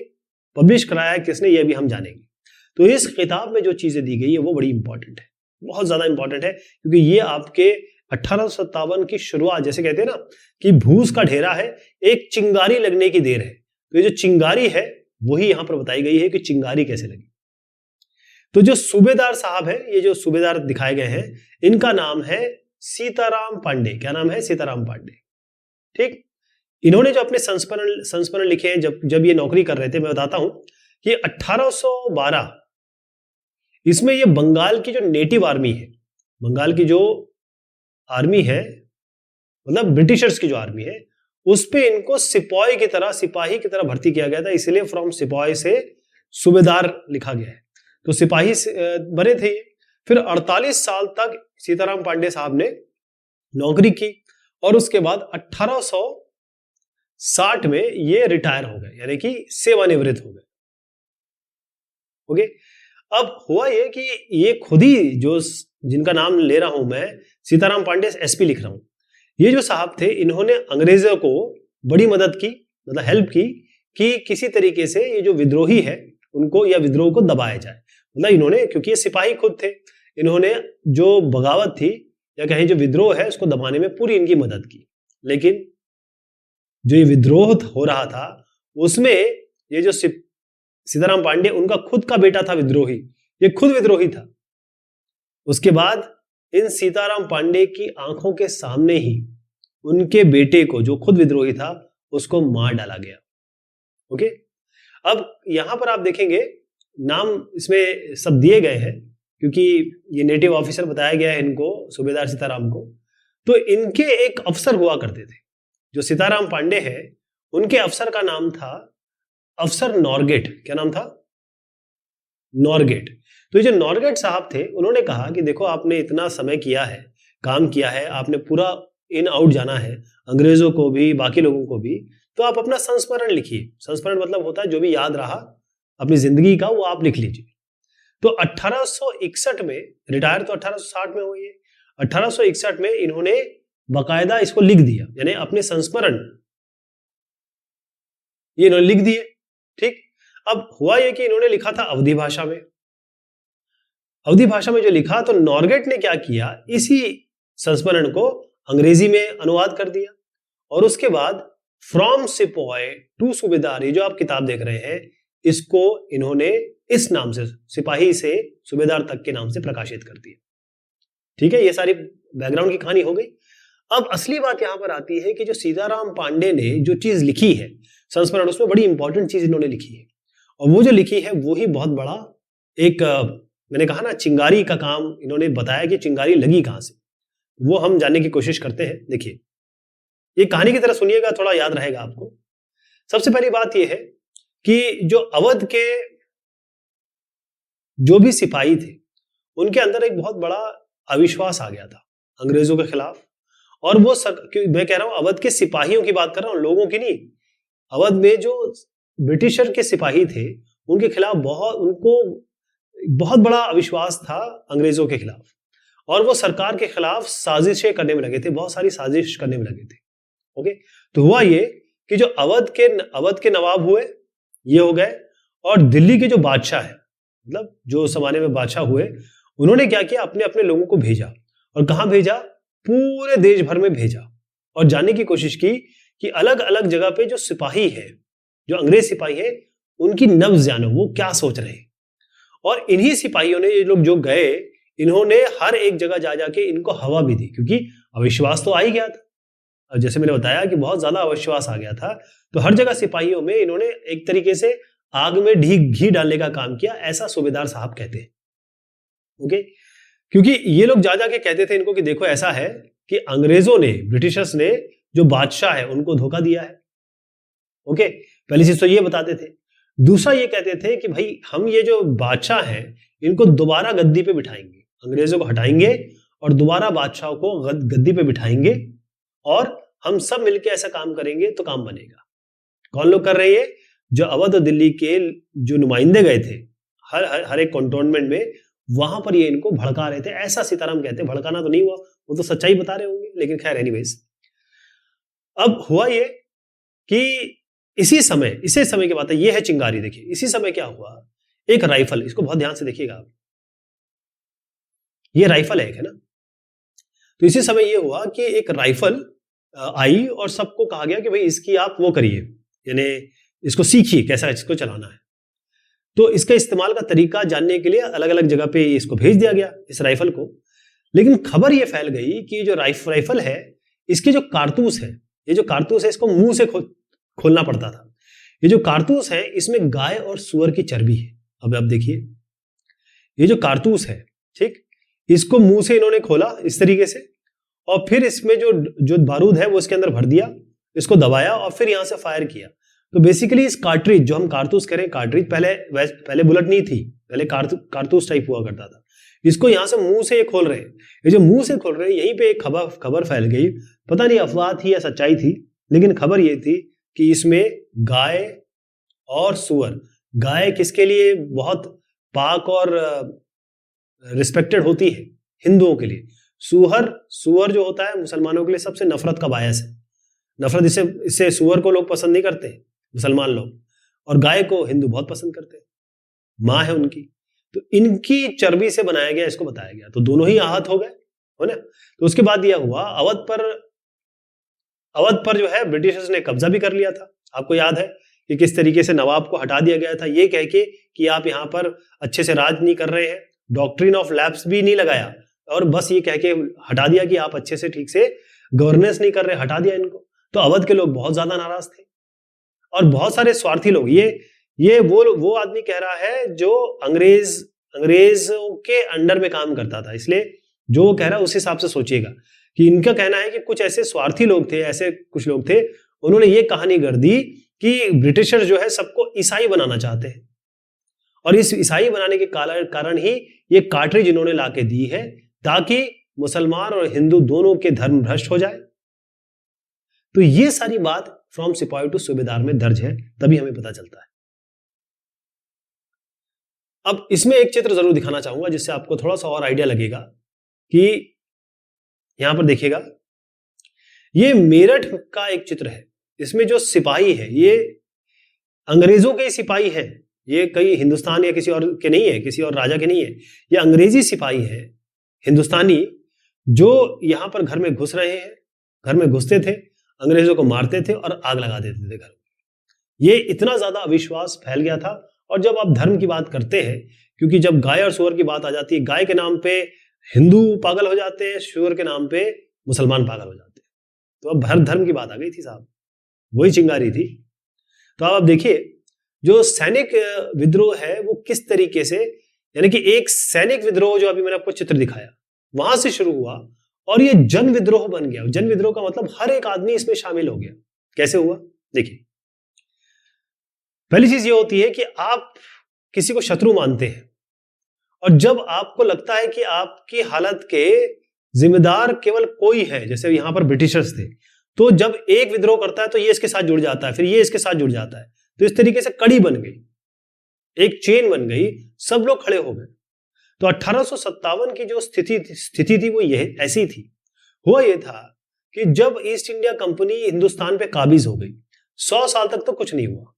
पब्लिश कराया किसने, ये भी हम जानेंगे। तो इस किताब में जो चीजें दी गई है वो बड़ी इंपॉर्टेंट है, बहुत ज्यादा इंपॉर्टेंट है, क्योंकि ये आपके 1857 की शुरुआत, जैसे कहते हैं ना कि भूस का ढेरा है, एक चिंगारी लगने की देर है। तो ये जो चिंगारी है वही यहां पर बताई गई है कि चिंगारी कैसे लगी। तो जो सूबेदार साहब है, ये जो सूबेदार दिखाए गए हैं, इनका नाम है सीताराम पांडे। क्या नाम है? सीताराम पांडे। ठीक, इन्होंने जो अपने संस्मरण संस्मरण लिखे हैं जब ये नौकरी कर रहे थे, मैं बताता हूं कि 1812 इसमें ये बंगाल की जो नेटिव आर्मी है, बंगाल की जो आर्मी है, मतलब ब्रिटिशर्स की जो आर्मी है, उस पे इनको सिपाही की तरह भर्ती किया गया था, इसलिए फ्रॉम सिपाही से सूबेदार लिखा गया है। तो सिपाही बने थे ये। फिर 48 साल तक सीताराम पांडे साहब ने नौकरी की और उसके बाद 1860 में ये रिटायर हो गए, यानी कि सेवानिवृत्त हो गए। ओके, अब हुआ ये कि ये खुद ही जो जिनका नाम ले रहा हूं मैं, सीताराम पांडे एसपी लिख रहा हूं, ये जो साहब थे इन्होंने अंग्रेजों को बड़ी मदद की, मतलब हेल्प की कि किसी तरीके से ये जो विद्रोही है उनको या विद्रोह को दबाया जाए। मतलब इन्होंने, क्योंकि ये सिपाही खुद थे, इन्होंने जो बगावत थी या कहें जो विद्रोह है उसको दबाने में पूरी इनकी मदद की। लेकिन जो ये विद्रोह हो रहा था उसमें ये जो सीताराम पांडे, उनका खुद का बेटा था विद्रोही, ये खुद विद्रोही था। उसके बाद इन सीताराम पांडे की आंखों के सामने ही उनके बेटे को, जो खुद विद्रोही था, उसको मार डाला गया। ओके, अब यहां पर आप देखेंगे नाम इसमें सब दिए गए हैं क्योंकि ये नेटिव ऑफिसर बताया गया है इनको, सूबेदार सीताराम को। तो इनके एक अफसर हुआ करते थे, जो सीताराम पांडे हैं उनके अफसर का नाम था अफसर नॉरगेट। क्या नाम था? नॉरगेट। तो ये जो नॉरगेट साहब थे, उन्होंने कहा कि देखो आपने इतना समय किया है, काम किया है, आपने पूरा इन आउट जाना है, अंग्रेजों को भी बाकी लोगों को भी, तो आप अपना संस्मरण लिखिए। संस्मरण मतलब होता है जो भी याद रहा अपनी जिंदगी का, वो आप लिख लीजिए। तो 1861 में, रिटायर तो 1860 में हुई है, 1861 में इन्होंने बाकायदा इसको लिख दिया, यानी अपने संस्मरण ये इन्होंने लिख दिए। ठीक, अब हुआ ये कि इन्होंने लिखा था अवधी भाषा में। अवधी भाषा में जो लिखा, तो नॉरगेट ने क्या किया, इसी संस्मरण को अंग्रेजी में अनुवाद कर दिया और उसके बाद फ्रॉम सिपाही टू सूबेदार, ये जो आप किताब देख रहे हैं, इसको इन्होंने इस नाम से, सिपाही से सूबेदार तक के नाम से प्रकाशित कर दिया। ठीक है, ये सारी बैकग्राउंड की कहानी हो गई। अब असली बात यहां पर आती है कि जो सीताराम पांडे ने जो चीज लिखी है संस्मरण, उसमें बड़ी इंपॉर्टेंट चीज इन्होंने लिखी है, और वो जो लिखी है वो ही बहुत बड़ा एक, मैंने कहा ना, चिंगारी का काम इन्होंने बताया कि चिंगारी लगी कहां से, वो हम जानने की कोशिश करते हैं। देखिए, ये कहानी की तरह सुनिएगा, थोड़ा याद रहेगा आपको। सबसे पहली बात यह है कि जो अवध के जो भी सिपाही थे, उनके अंदर एक बहुत बड़ा अविश्वास आ गया था अंग्रेजों के खिलाफ। और वो मैं कह रहा हूं अवध के सिपाहियों की बात कर रहा हूं, लोगों की नहीं। अवध में जो ब्रिटिशर के सिपाही थे, उनके खिलाफ उनको बहुत बड़ा अविश्वास था अंग्रेजों के खिलाफ, और वो सरकार के खिलाफ साजिशें करने में लगे थे, बहुत सारी साजिश करने में लगे थे। ओके, तो हुआ ये कि जो अवध के नवाब हुए, ये हो गए, और दिल्ली के जो बादशाह है, मतलब जो जमाने में बादशाह हुए, उन्होंने क्या किया, अपने अपने लोगों को भेजा। और कहां भेजा? पूरे देश भर में भेजा, और जानने की कोशिश की कि अलग अलग जगह पे जो सिपाही है, जो अंग्रेज सिपाही है, उनकी नब्ज जानो, वो क्या सोच रहे हैं। और इन्हीं सिपाहियों ने, ये लोग जो गए, इन्होंने हर एक जगह जा जाके इनको हवा भी दी, क्योंकि अविश्वास तो आ ही गया था। और जैसे मैंने बताया कि बहुत ज्यादा अविश्वास आ गया था, तो हर जगह सिपाहियों में इन्होंने एक तरीके से आग में घी डालने का काम किया, ऐसा सूबेदार साहब कहते हैं। ओके, क्योंकि ये लोग जा जाके कहते थे इनको कि देखो ऐसा है कि अंग्रेजों ने, ब्रिटिशर्स ने जो बादशाह है उनको धोखा दिया है। ओके, पहली चीज तो ये बताते थे। दूसरा ये कहते थे कि भाई हम ये जो बादशाह हैं इनको दोबारा गद्दी पे बिठाएंगे, अंग्रेजों को हटाएंगे और दोबारा बादशाह को गद्दी पे बिठाएंगे, और हम सब मिलकर ऐसा काम करेंगे तो काम बनेगा। कौन लोग कर रहे हैं? जो अवध और दिल्ली के जो नुमाइंदे गए थे हर एक कंटोनमेंट में, वहां पर ये इनको भड़का रहे थे, ऐसा सीताराम कहते हैं। भड़काना तो नहीं हुआ, वो तो सच्चाई बता रहे होंगे, लेकिन खैर एनीवेज। अब हुआ ये कि इसी समय की बात है, ये है चिंगारी। देखिए इसी समय क्या हुआ, एक राइफल, इसको बहुत ध्यान से देखिएगा आप, ये राइफल है, एक है ना। तो इसी समय ये हुआ कि एक राइफल आई और सबको कहा गया कि भाई इसकी आप वो करिए, यानी इसको सीखिए कैसा इसको चलाना है। तो इसका इस्तेमाल का तरीका जानने के लिए अलग अलग जगह पे इसको भेज दिया गया, इस राइफल को। लेकिन खबर ये फैल गई कि जो राइफल है, इसके जो कारतूस है, ये जो कारतूस है इसको मुंह से खोलना पड़ता था। ये जो कारतूस है इसमें गाय और सुअर की चर्बी है। अब आप देखिए, ये जो कारतूस है, ठीक, इसको मुंह से इन्होंने खोला इस तरीके से, और फिर इसमें जो बारूद है वो इसके अंदर भर दिया, इसको दबाया और फिर यहां से फायर किया। तो बेसिकली इस कार्ट्रिज, जो हम कारतूस करें कार्ट्रिज, पहले बुलेट नहीं थी, पहले कारतूस टाइप हुआ करता था। इसको यहां से मुंह से ये खोल रहे हैं। ये जो मुंह से खोल रहे हैं, यहीं पे एक खबर फैल गई, पता नहीं अफवाह थी या सच्चाई थी, लेकिन खबर ये थी कि इसमें गाय और सुअर, गाय किसके लिए बहुत पाक और रिस्पेक्टेड होती है, हिंदुओं के लिए। सुअर जो होता है मुसलमानों के लिए सबसे नफरत का बायस है। नफरत इससे सुअर को लोग पसंद नहीं करते, मुसलमान लोग, और गाय को हिंदू बहुत पसंद करते हैं, माँ है उनकी। तो इनकी चर्बी से बनाया गया, इसको बताया गया, तो दोनों ही आहत हो गए, हो ना। तो उसके बाद यह हुआ, अवध पर जो है ब्रिटिशर्स ने कब्जा भी कर लिया था। आपको याद है कि किस तरीके से नवाब को हटा दिया गया था, ये कह के कि आप यहाँ पर अच्छे से राज नहीं कर रहे हैं, डॉक्ट्रिन ऑफ लैप्स भी नहीं लगाया, और बस ये कह के हटा दिया कि आप अच्छे से ठीक से गवर्नेंस नहीं कर रहे, हटा दिया इनको। तो अवध के लोग बहुत ज्यादा नाराज थे, और बहुत सारे स्वार्थी लोग, ये वो आदमी कह रहा है जो अंग्रेजों के अंडर में काम करता था, इसलिए जो वो कह रहा है उस हिसाब से सोचिएगा कि इनका कहना है कि कुछ ऐसे स्वार्थी लोग थे, ऐसे कुछ लोग थे, उन्होंने ये कहानी कर दी कि ब्रिटिशर जो है सबको ईसाई बनाना चाहते हैं, और इस ईसाई बनाने के कारण ही ये कार्ट्रिज इन्होंने लाके दी है, ताकि मुसलमान और हिंदू दोनों के धर्म भ्रष्ट हो जाए। तो ये सारी बात फ्रॉम सिपाही टू सूबेदार में दर्ज है, तभी हमें पता चलता है। अब इसमें एक चित्र जरूर दिखाना चाहूंगा जिससे आपको थोड़ा सा और आइडिया लगेगा कि यहां पर देखिएगा, ये मेरठ का एक चित्र है। इसमें जो सिपाही है ये अंग्रेजों के सिपाही है, ये कहीं हिंदुस्तान या किसी और के नहीं है, किसी और राजा के नहीं है, ये अंग्रेजी सिपाही है, हिंदुस्तानी, जो यहां पर घर में घुस रहे हैं, घर में घुसते थे, अंग्रेजों को मारते थे और आग लगा देते थे घर में। ये इतना ज्यादा अविश्वास फैल गया था। और जब आप धर्म की बात करते हैं, क्योंकि जब गाय और सुअर की बात आ जाती है, गाय के नाम पे हिंदू पागल हो जाते हैं, सुअर के नाम पे मुसलमान पागल हो जाते हैं, तो अब हर धर्म की बात आ गई थी साहब, वही चिंगारी थी। तो आप देखिए जो सैनिक विद्रोह है वो किस तरीके से, यानी कि एक सैनिक विद्रोह जो अभी मैंने आपको चित्र दिखाया वहां से शुरू हुआ और ये जन विद्रोह बन गया। जन विद्रोह का मतलब हर एक आदमी इसमें शामिल हो गया। कैसे हुआ देखिए, पहली चीज ये होती है कि आप किसी को शत्रु मानते हैं, और जब आपको लगता है कि आपकी हालत के जिम्मेदार केवल कोई है, जैसे यहां पर ब्रिटिशर्स थे, तो जब एक विद्रोह करता है तो ये इसके साथ जुड़ जाता है, फिर ये इसके साथ जुड़ जाता है, तो इस तरीके से कड़ी बन गई, एक चेन बन गई, सब लोग खड़े हो गए। तो 1857 की जो स्थिति थी वो यह ऐसी थी। हुआ ये था कि जब ईस्ट इंडिया कंपनी हिंदुस्तान पे काबिज हो गई, 100 साल तक तो कुछ नहीं हुआ।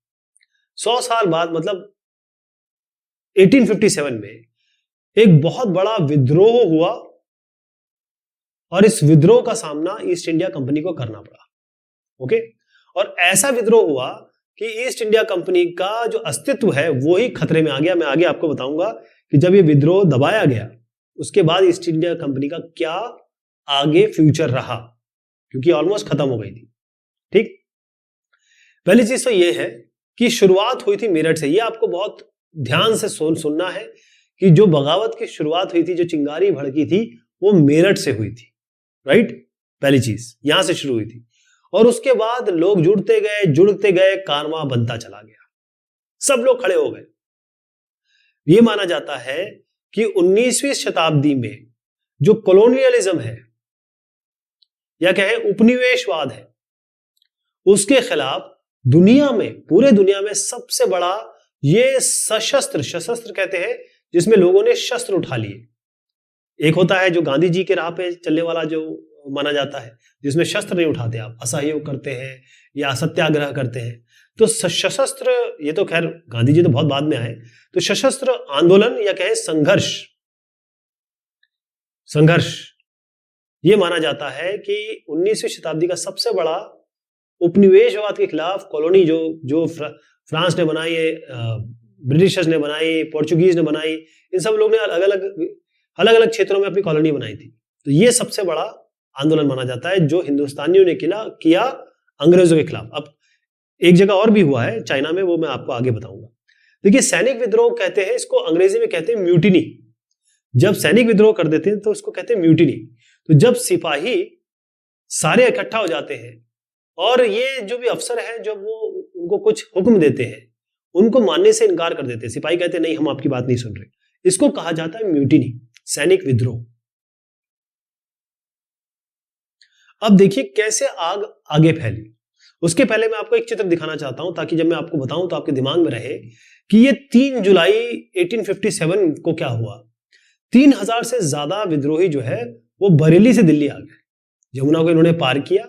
100 साल बाद मतलब 1857 में एक बहुत बड़ा विद्रोह हुआ, और इस विद्रोह का सामना ईस्ट इंडिया कंपनी को करना पड़ा। ओके, और ऐसा विद्रोह हुआ कि ईस्ट इंडिया कंपनी का जो अस्तित्व है वो ही खतरे में आ गया। मैं आगे आपको बताऊंगा कि जब ये विद्रोह दबाया गया उसके बाद ईस्ट इंडिया कंपनी का क्या आगे फ्यूचर रहा, क्योंकि ऑलमोस्ट खत्म हो गई थी। ठीक, पहली चीज तो ये है कि शुरुआत हुई थी मेरठ से। ये आपको बहुत ध्यान से सुनना है कि जो बगावत की शुरुआत हुई थी, जो चिंगारी भड़की थी, वो मेरठ से हुई थी। राइट, पहली चीज यहां से शुरू हुई थी, और उसके बाद लोग जुड़ते गए, कारवां बनता चला गया, सब लोग खड़े हो गए। यह माना जाता है कि 19वीं शताब्दी में जो कॉलोनियलिज्म है या कहें उपनिवेशवाद है, उसके खिलाफ दुनिया में, पूरे दुनिया में सबसे बड़ा ये सशस्त्र कहते हैं जिसमें लोगों ने शस्त्र उठा लिए। एक होता है जो गांधी जी के राह पे चलने वाला जो माना जाता है, जिसमें शस्त्र नहीं उठाते, आप असहयोग करते हैं या सत्याग्रह करते हैं। तो सशस्त्र, ये तो खैर गांधी जी तो बहुत बाद में आए, तो सशस्त्र आंदोलन या कहें संघर्ष ये माना जाता है कि 19वीं शताब्दी का सबसे बड़ा उपनिवेशवाद के खिलाफ कॉलोनी जो फ्रांस ने बनाई, ब्रिटिशर्स ने बनाई, पोर्चुगीज ने बनाई, इन सब लोग ने अलग अलग क्षेत्रों में अपनी कॉलोनी बनाई थी। तो ये सबसे बड़ा आंदोलन माना जाता है जो हिंदुस्तानियों ने किया अंग्रेजों के खिलाफ। अब एक जगह और भी हुआ है चाइना में, वो मैं आपको आगे बताऊंगा। देखिए सैनिक विद्रोह कहते हैं इसको, अंग्रेजी में कहते हैं म्यूटिनी। जब सैनिक विद्रोह कर देते हैं तो उसको कहते हैं म्यूटिनी। तो जब सिपाही सारे इकट्ठा हो जाते हैं और ये जो भी अफसर हैं जब वो उनको कुछ हुक्म देते हैं उनको मानने से इनकार कर देते हैं, सिपाही कहते हैं नहीं हम आपकी बात नहीं सुन रहे, इसको कहा जाता है म्यूटिनी, सैनिक विद्रोह। अब देखिए कैसे आग आगे फैली। उसके पहले मैं आपको एक चित्र दिखाना चाहता हूं ताकि जब मैं आपको बताऊं तो आपके दिमाग में रहे कि ये 3 जुलाई 1857 को क्या हुआ। 3000 से ज्यादा विद्रोही जो है वो बरेली से दिल्ली आ गए, यमुना को इन्होंने पार किया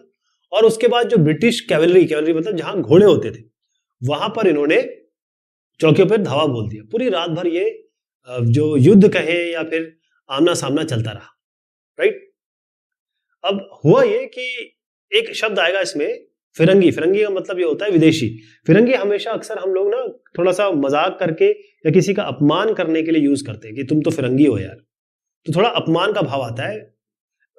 और उसके बाद जो ब्रिटिश कैवलरी मतलब जहां घोड़े होते थे वहां पर इन्होंने चौकियों पर धावा बोल दिया। पूरी रात भर ये जो युद्ध कहें या फिर आमना सामना चलता रहा, राइट। अब हुआ ये कि एक शब्द आएगा इसमें फिरंगी। फिरंगी का मतलब ये होता है विदेशी। फिरंगी हमेशा अक्सर हम लोग ना थोड़ा सा मजाक करके या किसी का अपमान करने के लिए यूज करते हैं कि तुम तो फिरंगी हो यार, तो थोड़ा अपमान का भाव आता है।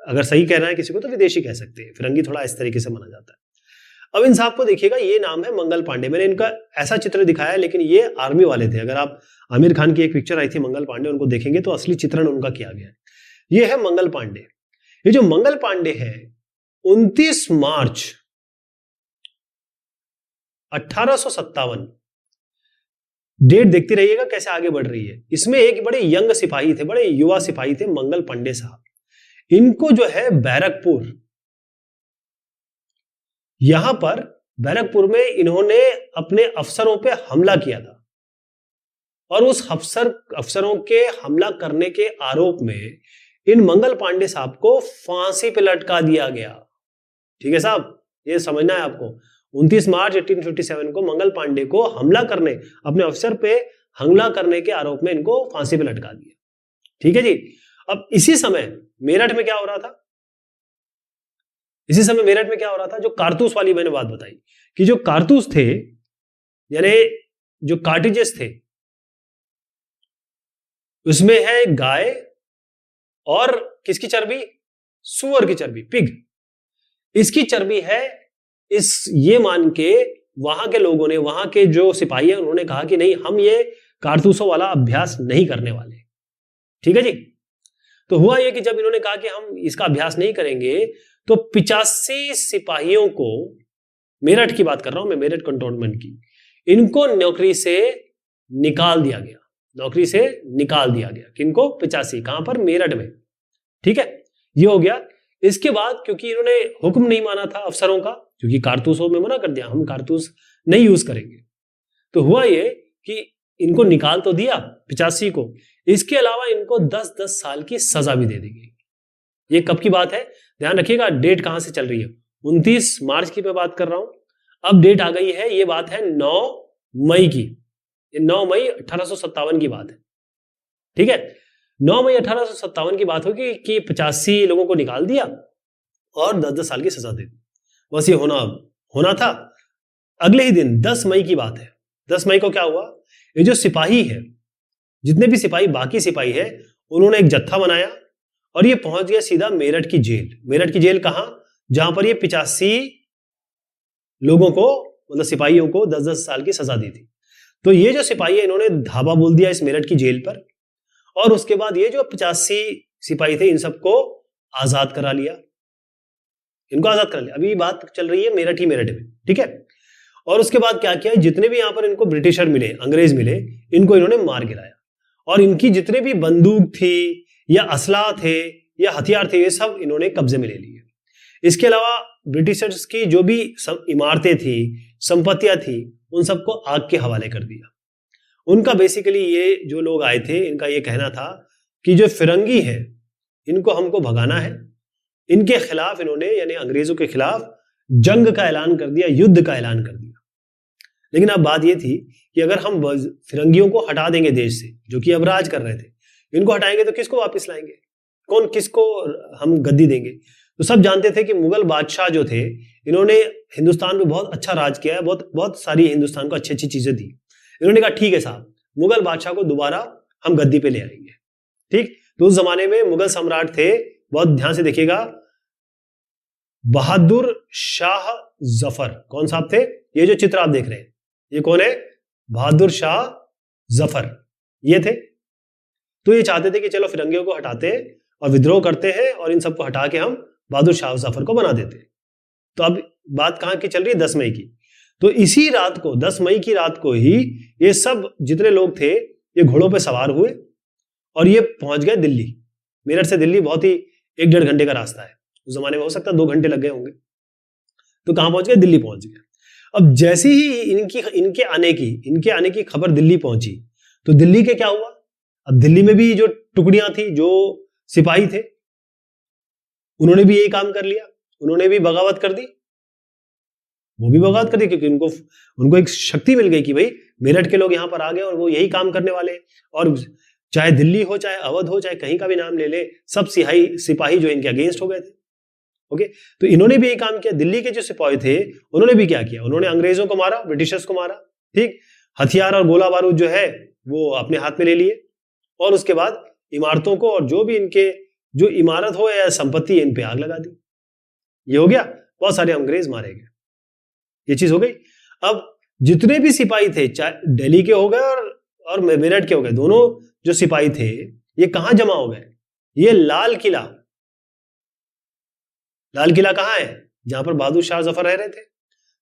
अगर सही कहना है किसी को तो विदेशी कह सकते हैं, फिरंगी थोड़ा इस तरीके से माना जाता है। अब इन साहब को देखिएगा, ये नाम है मंगल पांडे। मैंने इनका ऐसा चित्र दिखाया है लेकिन ये आर्मी वाले थे। अगर आप आमिर खान की एक पिक्चर आई थी मंगल पांडे, उनको देखेंगे तो असली चित्रण उनका किया गया है। ये है मंगल पांडे। ये जो मंगल पांडे है 29 मार्च 1857, डेट देखते रहिएगा कैसे आगे बढ़ रही है। इसमें एक बड़े यंग सिपाही थे, बड़े युवा सिपाही थे मंगल पांडे साहब। इनको जो है बैरकपुर, यहां पर बैरकपुर में इन्होंने अपने अफसरों पे हमला किया था और उस अफसरों के हमला करने के आरोप में इन मंगल पांडे साहब को फांसी पे लटका दिया गया। ठीक है साहब, ये समझना है आपको। 29 मार्च 1857 को मंगल पांडे को हमला करने, अपने अफसर पे हमला करने के आरोप में इनको फांसी पे लटका दिया। ठीक है जी। अब इसी समय मेरठ में क्या हो रहा था, इसी समय मेरठ में क्या हो रहा था, जो कारतूस वाली मैंने बात बताई कि जो कारतूस थे यानी जो कार्टिजेस थे उसमें है गाय और किसकी चर्बी, सुअर की चर्बी, पिग, इसकी चर्बी है। ये मान के वहां के लोगों ने, वहां के जो सिपाही है उन्होंने कहा कि नहीं हम ये कारतूसों वाला अभ्यास नहीं करने वाले। ठीक है जी। तो हुआ ये कि जब इन्होंने कहा कि हम इसका अभ्यास नहीं करेंगे तो 85 सिपाहियों को, मेरठ की बात कर रहा हूं मैं, मेरठ कंटोनमेंट की, इनको नौकरी से निकाल दिया गया। नौकरी से निकाल दिया गया किनको, 85। कहां पर, मेरठ में। ठीक है, ये हो गया। इसके बाद क्योंकि इन्होंने हुक्म नहीं माना था अफसरों का, क्योंकि कारतूसों में मना कर दिया हम कारतूस नहीं यूज करेंगे, तो हुआ ये कि इनको निकाल तो दिया 85 को, इसके अलावा इनको 10-10 साल की सजा भी दे दी गई। ये कब की बात है, ध्यान रखिएगा डेट कहां से चल रही है। 29 मार्च की मैं बात कर रहा हूं, अब डेट आ गई है, ये बात है 9 मई की। 9 मई 1857 की बात है। ठीक है, 9 मई 1857 की बात होगी कि 85 लोगों को निकाल दिया और 10-10 साल की सजा दे दी। बस ये होना था। अगले ही दिन 10 मई की बात है। 10 मई को क्या हुआ, ये जो सिपाही है, जितने भी सिपाही, बाकी सिपाही है, उन्होंने एक जत्था बनाया और ये पहुंच गया सीधा मेरठ की जेल। मेरठ की जेल कहां, जहां पर ये 85 लोगों को, मतलब सिपाहियों को 10-10 साल की सजा दी थी। तो ये जो सिपाही है इन्होंने धावा बोल दिया इस मेरठ की जेल पर और उसके बाद ये जो 85 सिपाही थे इन सबको आजाद करा लिया, इनको आजाद करा लिया। अभी बात चल रही है मेरठ में। ठीक है, और उसके बाद क्या किया, जितने भी यहां पर इनको ब्रिटिशर मिले, अंग्रेज मिले, इनको इन्होंने मार गिराया और इनकी जितने भी बंदूक थी या असला थे या हथियार थे ये सब इन्होंने कब्जे में ले लिए। इसके अलावा ब्रिटिशर्स की जो भी इमारतें थी, संपत्तियां थी, उन सबको आग के हवाले कर दिया। उनका बेसिकली ये जो लोग आए थे इनका ये कहना था कि जो फिरंगी है इनको हमको भगाना है। इनके खिलाफ इन्होंने, यानी अंग्रेजों के खिलाफ जंग का ऐलान कर दिया, युद्ध का ऐलान कर दिया। लेकिन अब बात ये थी कि अगर हम फिरंगियों को हटा देंगे देश से, जो कि अब राज कर रहे थे, इनको हटाएंगे तो किसको वापस लाएंगे, कौन किसको हम गद्दी देंगे। तो सब जानते थे कि मुगल बादशाह जो थे इन्होंने हिंदुस्तान में बहुत अच्छा राज किया है, बहुत सारी हिंदुस्तान को अच्छी अच्छी चीजें दी। इन्होंने कहा ठीक है साहब, मुगल बादशाह को दोबारा हम गद्दी पे ले आएंगे। ठीक, तो उस जमाने में मुगल सम्राट थे, बहुत ध्यान से देखिएगा, बहादुर शाह जफर। कौन साहब थे? ये जो चित्र आप देख रहे हैं ये कौन है? बहादुर शाह जफर, ये थे। तो ये चाहते थे कि चलो फिरंगियों को हटाते हैं और विद्रोह करते हैं और इन सबको हटा के हम बहादुर शाह जफर को बना देते हैं। तो अब बात कहां की चल रही है? 10 मई की। तो इसी रात को, 10 मई की रात को ही ये सब जितने लोग थे ये घोड़ों पे सवार हुए और ये पहुंच गए दिल्ली। मेरठ से दिल्ली बहुत ही 1-1.5 घंटे का रास्ता है, उस जमाने में हो सकता है 2 घंटे लग गए होंगे। तो कहां पहुंच गए? दिल्ली पहुंच गए। अब जैसे ही इनके आने की खबर दिल्ली पहुंची तो दिल्ली के क्या हुआ? अब दिल्ली में भी जो टुकड़ियां थी, जो सिपाही थे, उन्होंने भी यही काम कर लिया, उन्होंने भी बगावत कर दी। वो भी बगावत कर दी क्योंकि उनको एक शक्ति मिल गई कि भाई मेरठ के लोग यहां पर आ गए और वो यही काम करने वाले हैं। और चाहे दिल्ली हो, चाहे अवध हो, चाहे कहीं का भी नाम ले ले, सब सिपाही जो इनके अगेंस्ट हो गए थे। ओके, तो इन्होंने भी यही काम किया। दिल्ली के जो सिपाही थे उन्होंने भी क्या किया? उन्होंने अंग्रेजों को मारा, ब्रिटिशर्स को मारा। ठीक, हथियार और गोला बारूद जो है वो अपने हाथ में ले लिए और उसके बाद इमारतों को और जो भी इनके जो इमारत हो या संपत्ति इन पे आग लगा दी। ये हो गया, बहुत सारे अंग्रेज मारे गए, ये चीज हो गई। अब जितने भी सिपाही थे, चाहे दिल्ली के हो गए और मेरठ के हो गए, दोनों जो सिपाही थे ये कहां जमा हो गए? ये लाल किला कहां है? जहां पर बहादुर शाह जफर रह रहे थे।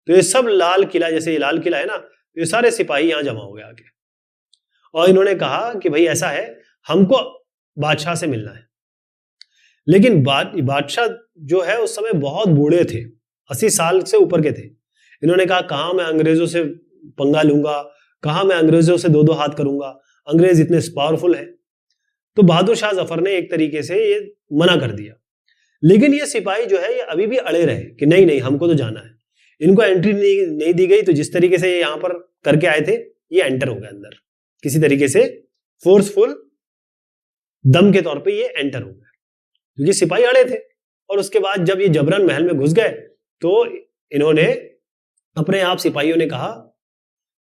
तो ये सब लाल किला, जैसे ये लाल किला है ना, तो ये सारे सिपाही यहां जमा हो गए आके और इन्होंने कहा कि भाई ऐसा है, हमको बादशाह से मिलना है। लेकिन बादशाह जो है उस समय बहुत बूढ़े थे, 80 साल से ऊपर के थे। इन्होंने कहा कहां मैं अंग्रेजों से पंगा लूंगा, कहां मैं अंग्रेजों से 2-2 हाथ करूंगा, अंग्रेज इतने पावरफुल है। तो बहादुर शाह जफर ने एक तरीके से ये मना कर दिया। लेकिन ये सिपाही जो है ये अभी भी अड़े रहे कि नहीं नहीं हमको तो जाना है। इनको एंट्री नहीं दी गई। तो जिस तरीके से ये यहां पर करके आए थे ये एंटर हो गए अंदर, किसी तरीके से फोर्सफुल दम के तौर पे ये एंटर हो गए क्योंकि सिपाही अड़े थे। और उसके बाद जब ये जबरन महल में घुस गए तो इन्होंने अपने आप सिपाहियों ने कहा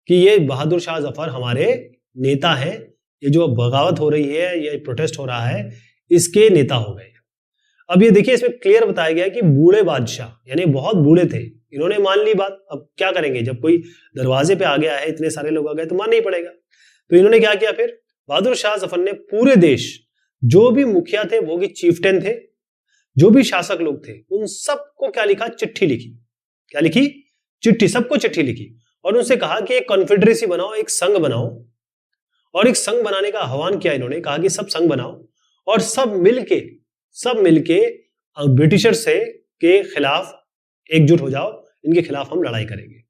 कि ये बहादुर शाह जफर हमारे नेता हैं, ये जो बगावत हो रही है, ये प्रोटेस्ट हो रहा है, इसके नेता हो गए। अब ये देखिए इसमें क्लियर बताया गया कि बूढ़े बादशाह यानी बहुत बूढ़े थे, इन्होंने मान ली बात। अब क्या करेंगे, जब कोई दरवाजे पे आ गया है, इतने सारे लोग आ गए तो मानना ही पड़ेगा। तो इन्होंने क्या किया फिर? बहादुर शाह जफर ने पूरे देश जो भी मुखिया थे, वो भी चीफ्टेन थे, जो भी शासक लोग थे, उन सबको क्या लिखा? चिट्ठी लिखी। क्या लिखी? चिट्ठी, सबको चिट्ठी लिखी और उनसे कहा कि एक कॉन्फेडरेसी बनाओ, एक संघ बनाओ। और एक संघ बनाने का आह्वान किया इन्होंने, कहा कि सब संघ बनाओ और सब मिलके ब्रिटिशर से के खिलाफ एकजुट हो जाओ, इनके खिलाफ हम लड़ाई करेंगे।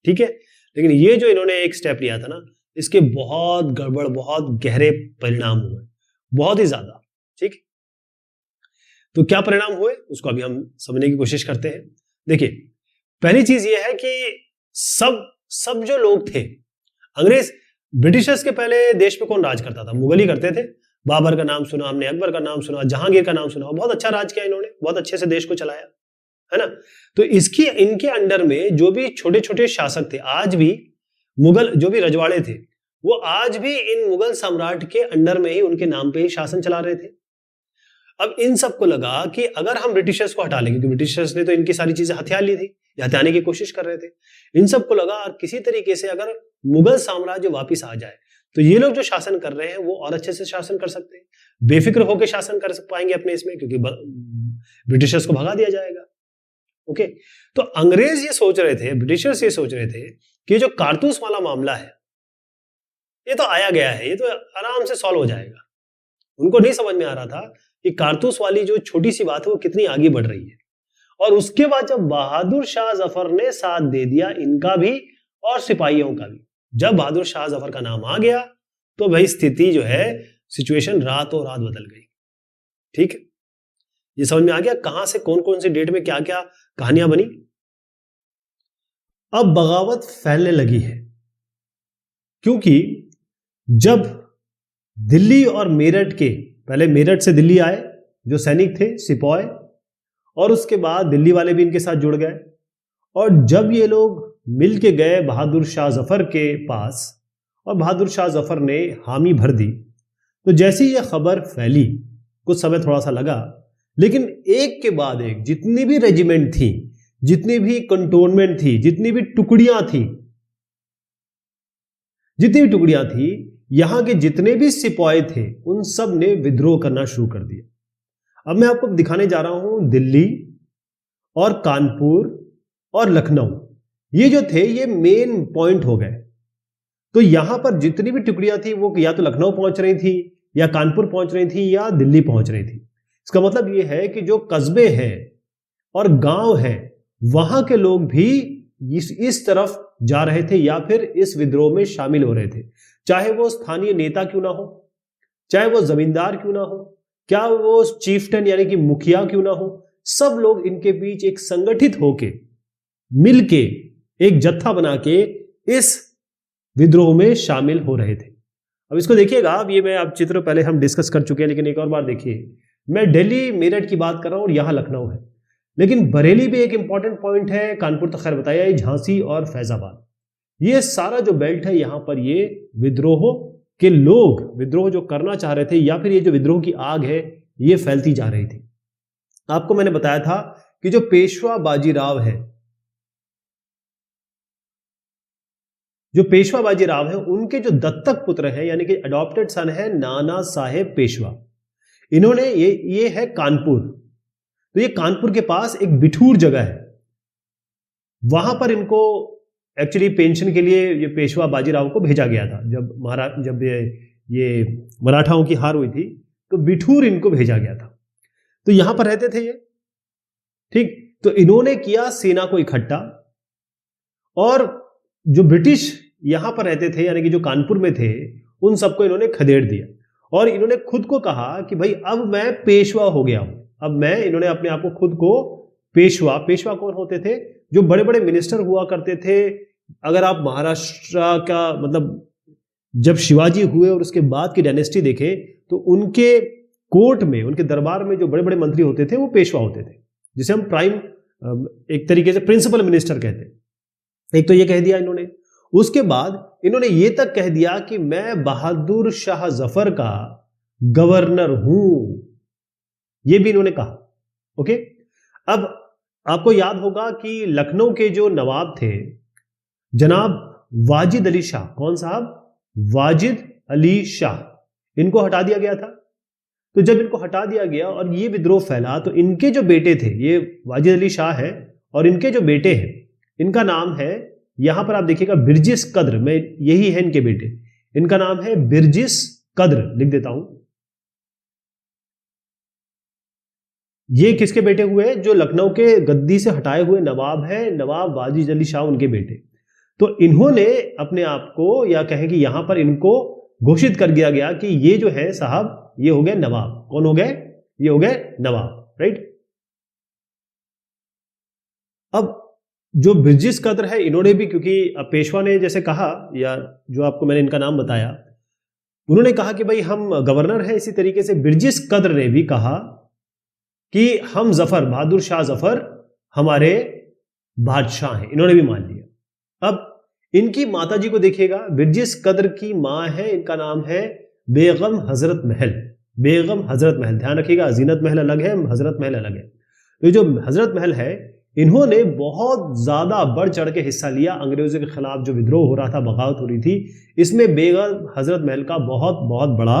ठीक है, लेकिन ये जो इन्होंने एक स्टेप लिया था ना, इसके बहुत गड़बड़, बहुत गहरे परिणाम हुए, बहुत ही ज्यादा। ठीक, तो क्या परिणाम हुए उसको अभी हम समझने की कोशिश करते हैं। देखिए, पहली चीज ये है कि सब जो लोग थे, अंग्रेज ब्रिटिशर्स के पहले देश पे कौन राज करता था? मुगल ही करते थे। बाबर का नाम सुना हमने, अकबर का नाम सुना, जहांगीर का नाम सुना, बहुत अच्छा राज किया इन्होंने, बहुत अच्छे से देश को चलाया, है ना। तो इनके अंडर में जो भी छोटे छोटे शासक थे, आज भी मुगल जो भी रजवाड़े थे, वो आज भी इन मुगल सम्राट के अंडर में ही, उनके नाम पे ही शासन चला रहे थे। अब इन सबको लगा कि अगर हम ब्रिटिशर्स को हटा लेंगे, क्योंकि ब्रिटिशर्स ने तो इनकी सारी चीजें हथियार ली थी, हथियाने की कोशिश कर रहे थे, इन सबको लगा और किसी तरीके से अगर मुगल साम्राज्य वापिस आ जाए तो ये लोग जो शासन कर रहे हैं वो और अच्छे से शासन कर सकते हैं, बेफिक्र होकर शासन कर पाएंगे अपने इसमें, क्योंकि ब्रिटिशर्स को भगा दिया जाएगा। ओके, तो अंग्रेज ये सोच रहे थे, ब्रिटिशर्स ये सोच रहे थे कि जो कारतूस वाला मामला है ये तो आया गया है, ये तो आराम से सॉल्व हो जाएगा। उनको नहीं समझ में आ रहा था कि कारतूस वाली जो छोटी सी बात है वो कितनी आगे बढ़ रही है। और उसके बाद जब बहादुर शाह जफर ने साथ दे दिया इनका भी और सिपाहियों का भी, जब बहादुर शाह जफर का नाम आ गया तो भाई स्थिति जो है, सिचुएशन रातों रात बदल गई। ठीक है, ये समझ में आ गया कहां से कौन कौन सी डेट में क्या क्या कहानियां बनी। अब बगावत फैलने लगी है क्योंकि जब दिल्ली और मेरठ के, पहले मेरठ से दिल्ली आए जो सैनिक थे, सिपाही, और उसके बाद दिल्ली वाले भी इनके साथ जुड़ गए। और जब ये लोग मिल के गए बहादुर शाह जफर के पास और बहादुर शाह जफर ने हामी भर दी, तो जैसी ये खबर फैली, कुछ समय थोड़ा सा लगा, लेकिन एक के बाद एक जितनी भी रेजिमेंट थी, जितनी भी कंटोनमेंट थी, जितनी भी टुकड़ियां थी, यहां के जितने भी सिपाही थे, उन सब ने विद्रोह करना शुरू कर दिया। अब मैं आपको दिखाने जा रहा हूं दिल्ली और कानपुर और लखनऊ, ये जो थे ये मेन पॉइंट हो गए। तो यहां पर जितनी भी टुकड़ियां थी वो या तो लखनऊ पहुंच रही थी, या कानपुर पहुंच रही थी, या दिल्ली पहुंच रही थी। इसका मतलब ये है कि जो कस्बे हैं और गांव हैं, वहां के लोग भी इस तरफ जा रहे थे या फिर इस विद्रोह में शामिल हो रहे थे। चाहे वो स्थानीय नेता क्यों ना हो, चाहे वो जमींदार क्यों ना हो, क्या वो चीफटन यानी कि मुखिया क्यों ना हो, सब लोग इनके बीच एक संगठित होके मिलके एक जत्था बना के इस विद्रोह में शामिल हो रहे थे। अब इसको देखिएगा, अब ये मैं आप चित्र पहले हम डिस्कस कर चुके हैं, लेकिन एक और बार देखिए, मैं दिल्ली मेरठ की बात कर रहा हूं और यहां लखनऊ है, लेकिन बरेली भी एक इंपॉर्टेंट पॉइंट है, कानपुर तो खैर बताया, झांसी और फैजाबाद, ये सारा जो बेल्ट है, यहां पर ये विद्रोह के लोग विद्रोह जो करना चाह रहे थे, या फिर ये जो विद्रोह की आग है ये फैलती जा रही थी। आपको मैंने बताया था कि जो पेशवा बाजीराव है, उनके जो दत्तक पुत्र हैं यानी कि अडॉप्टेड सन है नाना साहेब पेशवा, इन्होंने ये है कानपुर। तो ये कानपुर के पास एक बिठूर जगह है, वहां पर इनको एक्चुअली पेंशन के लिए ये पेशवा बाजीराव को भेजा गया था। जब ये मराठाओं की हार हुई थी तो बिठूर इनको भेजा गया था, तो यहां पर रहते थे ये, ठीक। तो इन्होंने किया सेना को इकट्ठा, और जो ब्रिटिश यहां पर रहते थे यानी कि जो कानपुर में थे, उन सबको इन्होंने खदेड़ दिया, और इन्होंने खुद को कहा कि भाई अब मैं पेशवा हो गया हूं। इन्होंने अपने आप को खुद को पेशवा कौन होते थे? जो बड़े बड़े मिनिस्टर हुआ करते थे। अगर आप महाराष्ट्र का मतलब जब शिवाजी हुए और उसके बाद की डायनेस्टी देखें, तो उनके कोर्ट में, उनके दरबार में जो बड़े बड़े मंत्री होते थे वो पेशवा होते थे, जिसे हम प्राइम, एक तरीके से प्रिंसिपल मिनिस्टर कहते हैं। एक तो ये कह दिया इन्होंने, उसके बाद इन्होंने ये तक कह दिया कि मैं बहादुर शाह जफर का गवर्नर हूं, ये भी इन्होंने कहा। ओके, अब आपको याद होगा कि लखनऊ के जो नवाब थे जनाब वाजिद अली शाह, कौन साहब? वाजिद अली शाह, इनको हटा दिया गया था। तो जब इनको हटा दिया गया और ये विद्रोह फैला, तो इनके जो बेटे थे, ये वाजिद अली शाह है, और इनके जो बेटे हैं, इनका नाम है, यहां पर आप देखिएगा बिरजिस कद्र, में यही है इनके बेटे, इनका नाम है बिरजिस कद्र, लिख देता हूं। ये किसके बेटे हुए? जो लखनऊ के गद्दी से हटाए हुए नवाब है, नवाब वाजिद अली शाह, उनके बेटे। तो इन्होंने अपने आप को, या कहें कि यहां पर इनको घोषित कर दिया गया कि ये जो है साहब, ये हो गए नवाब। कौन हो गए? ये हो गए नवाब, राइट। अब जो बिरजिस कद्र है, इन्होंने भी, क्योंकि पेशवा ने जैसे कहा, या जो आपको मैंने इनका नाम बताया, उन्होंने कहा कि भाई हम गवर्नर हैं, इसी तरीके से बिरजिस कद्र ने भी कहा कि हम जफर, बहादुर शाह जफर हमारे बादशाह हैं, इन्होंने भी मान लिया। अब इनकी माता जी को देखिएगा, बिरजिस कद्र की मां है, इनका नाम है बेगम हजरत महल। बेगम हजरत महल, ध्यान रखिएगा, जीनत महल अलग है, हजरत महल अलग है। तो जो हजरत महल है, इन्होंने बहुत ज्यादा बढ़ चढ़ के हिस्सा लिया अंग्रेजों के खिलाफ जो विद्रोह हो रहा था, बगावत हो रही थी, इसमें बेगम हजरत महल का बहुत बहुत बड़ा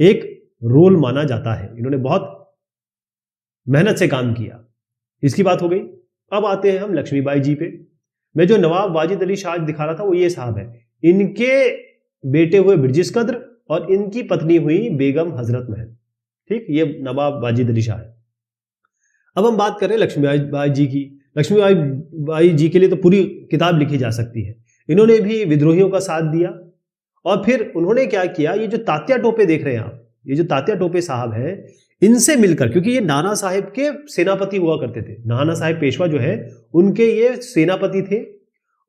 एक रोल माना जाता है। इन्होंने बहुत मेहनत से काम किया। इसकी बात हो गई। अब आते हैं हम लक्ष्मीबाई जी पे। मैं जो नवाब वाजिद अली शाह दिखा रहा था वो ये साहब है, इनके बेटे हुए बिरजिस कद्र और इनकी पत्नी हुई बेगम हजरत महल, ठीक। ये नवाब वाजिद अली शाह है। अब हम बात करें लक्ष्मीबाई जी की। लक्ष्मीबाई जी के लिए तो पूरी किताब लिखी जा सकती है। इन्होंने भी विद्रोहियों का साथ दिया, और फिर उन्होंने क्या किया, ये जो तात्या टोपे देख रहे हैं आप, ये जो तात्या टोपे साहब हैं, इनसे मिलकर, क्योंकि ये नाना साहेब के सेनापति हुआ करते थे, नाना साहेब पेशवा जो है उनके ये सेनापति थे,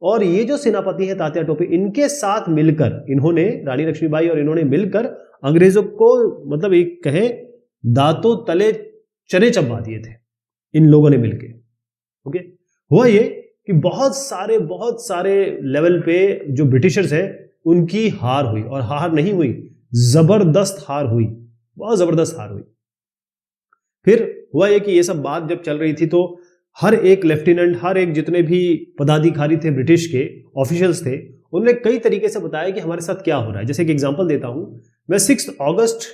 और ये जो सेनापति है तात्या टोपे, इनके साथ मिलकर इन्होंने, रानी लक्ष्मीबाई और इन्होंने मिलकर अंग्रेजों को, मतलब एक कहें दांतों तले चने चबा दिए थे इन लोगों ने मिलके। ओके, हुआ ये कि बहुत सारे लेवल पे जो ब्रिटिशर्स हैं उनकी हार हुई, और हार नहीं हुई, जबरदस्त हार हुई, बहुत जबरदस्त हार हुई। फिर हुआ ये कि ये सब बात जब चल रही थी, तो हर एक लेफ्टिनेंट, हर एक जितने भी पदाधिकारी थे ब्रिटिश के ऑफिशियल्स थे, उन्होंने कई तरीके से बताया कि हमारे साथ क्या हो रहा है। जैसे एक एग्जांपल देता हूं, मैं 6 अगस्त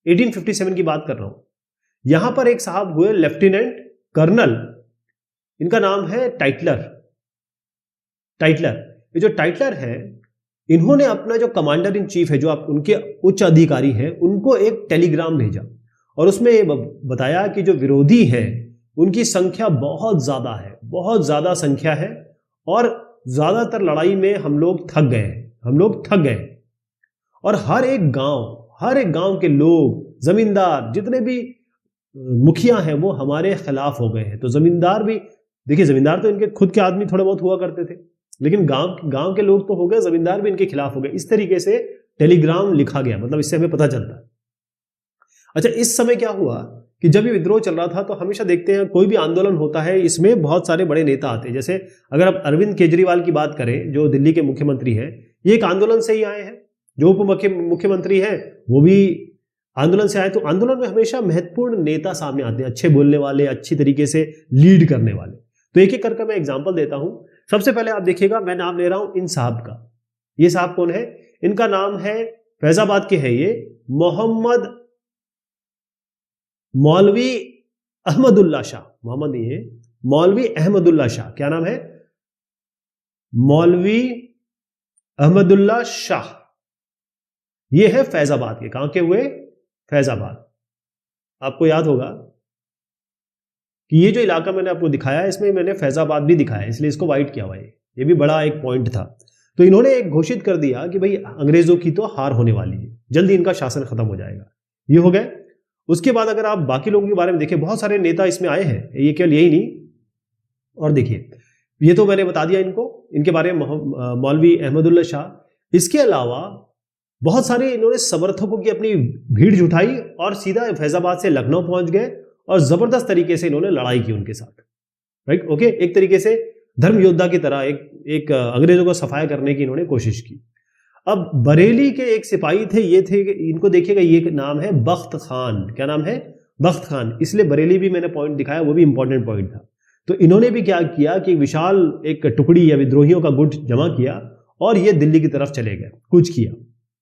1857 की बात कर रहा हूं। यहां पर एक साहब हुए लेफ्टिनेंट कर्नल, इनका नाम है टाइटलर। ये जो टाइटलर है, इन्होंने अपना जो कमांडर इन चीफ है, जो आप उनके उच्च अधिकारी हैं, उनको एक टेलीग्राम भेजा और उसमें ये बताया कि जो विरोधी हैं उनकी संख्या बहुत ज्यादा है, बहुत ज्यादा संख्या है और ज्यादातर लड़ाई में हम लोग थक गए और हर एक गांव के लोग, जमींदार, जितने भी मुखिया हैं वो हमारे खिलाफ हो गए हैं। तो जमींदार भी, देखिए जमींदार तो इनके खुद के आदमी थोड़े बहुत हुआ करते थे, लेकिन गांव के लोग तो हो गए, जमींदार भी इनके खिलाफ हो गए। इस तरीके से टेलीग्राम लिखा गया, मतलब इससे हमें पता चलता है। अच्छा, इस समय क्या हुआ कि जब ये विद्रोह चल रहा था तो हमेशा देखते हैं कोई भी आंदोलन होता है, इसमें बहुत सारे बड़े नेता आते हैं। जैसे अगर आप अरविंद केजरीवाल की बात करें, जो दिल्ली के मुख्यमंत्री हैं, ये एक आंदोलन से ही आए हैं। जो उप मुख्यमंत्री हैं वो भी आंदोलन से आए। तो आंदोलन में हमेशा महत्वपूर्ण नेता सामने आते हैं, अच्छे बोलने वाले, अच्छी तरीके से लीड करने वाले। तो एक एक करके मैं एग्जाम्पल देता हूं। सबसे पहले आप देखिएगा, मैं नाम ले रहा हूं इन साहब का। ये साहब कौन है? इनका नाम है, फैजाबाद के हैं ये, मोहम्मद मौलवी अहमदुल्ला शाह। मोहम्मद नहीं है, मौलवी अहमदुल्ला शाह। क्या नाम है? मौलवी अहमदुल्ला शाह। ये है फैजाबाद के। कहां के हुए? फैजाबाद। आपको याद होगा कि ये जो इलाका मैंने आपको दिखाया है, इसमें मैंने फैजाबाद भी दिखाया है, इसलिए इसको वाइट किया हुआ है। ये भी बड़ा एक पॉइंट था। तो इन्होंने एक घोषित कर दिया कि भाई अंग्रेजों की तो हार होने वाली है, जल्दी इनका शासन खत्म हो जाएगा। ये हो गए। उसके बाद अगर आप बाकी लोगों के बारे में देखें, बहुत सारे नेता इसमें आए हैं, ये केवल यही नहीं। और देखिए, ये तो मैंने बता दिया इनके बारे में, मौलवी अहमदुल्ला शाह। इसके अलावा बहुत सारे इन्होंने समर्थकों की अपनी भीड़ जुटाई और सीधा फैजाबाद से लखनऊ पहुंच गए और जबरदस्त तरीके से इन्होंने लड़ाई की उनके साथ। Right, okay. एक तरीके से धर्म योद्धा की तरह एक अंग्रेजों को सफाया करने की इन्होंने कोशिश की। अब बरेली के एक सिपाही थे, ये थे, इनको देखिएगा, ये नाम है बख्त खान। क्या नाम है? बख्त खान। इसलिए बरेली भी मैंने पॉइंट दिखाया, वो भी इंपॉर्टेंट पॉइंट था। तो इन्होंने भी क्या किया कि विशाल एक टुकड़ी या विद्रोहियों का गुट जमा किया और ये दिल्ली की तरफ चले गए, कुछ किया।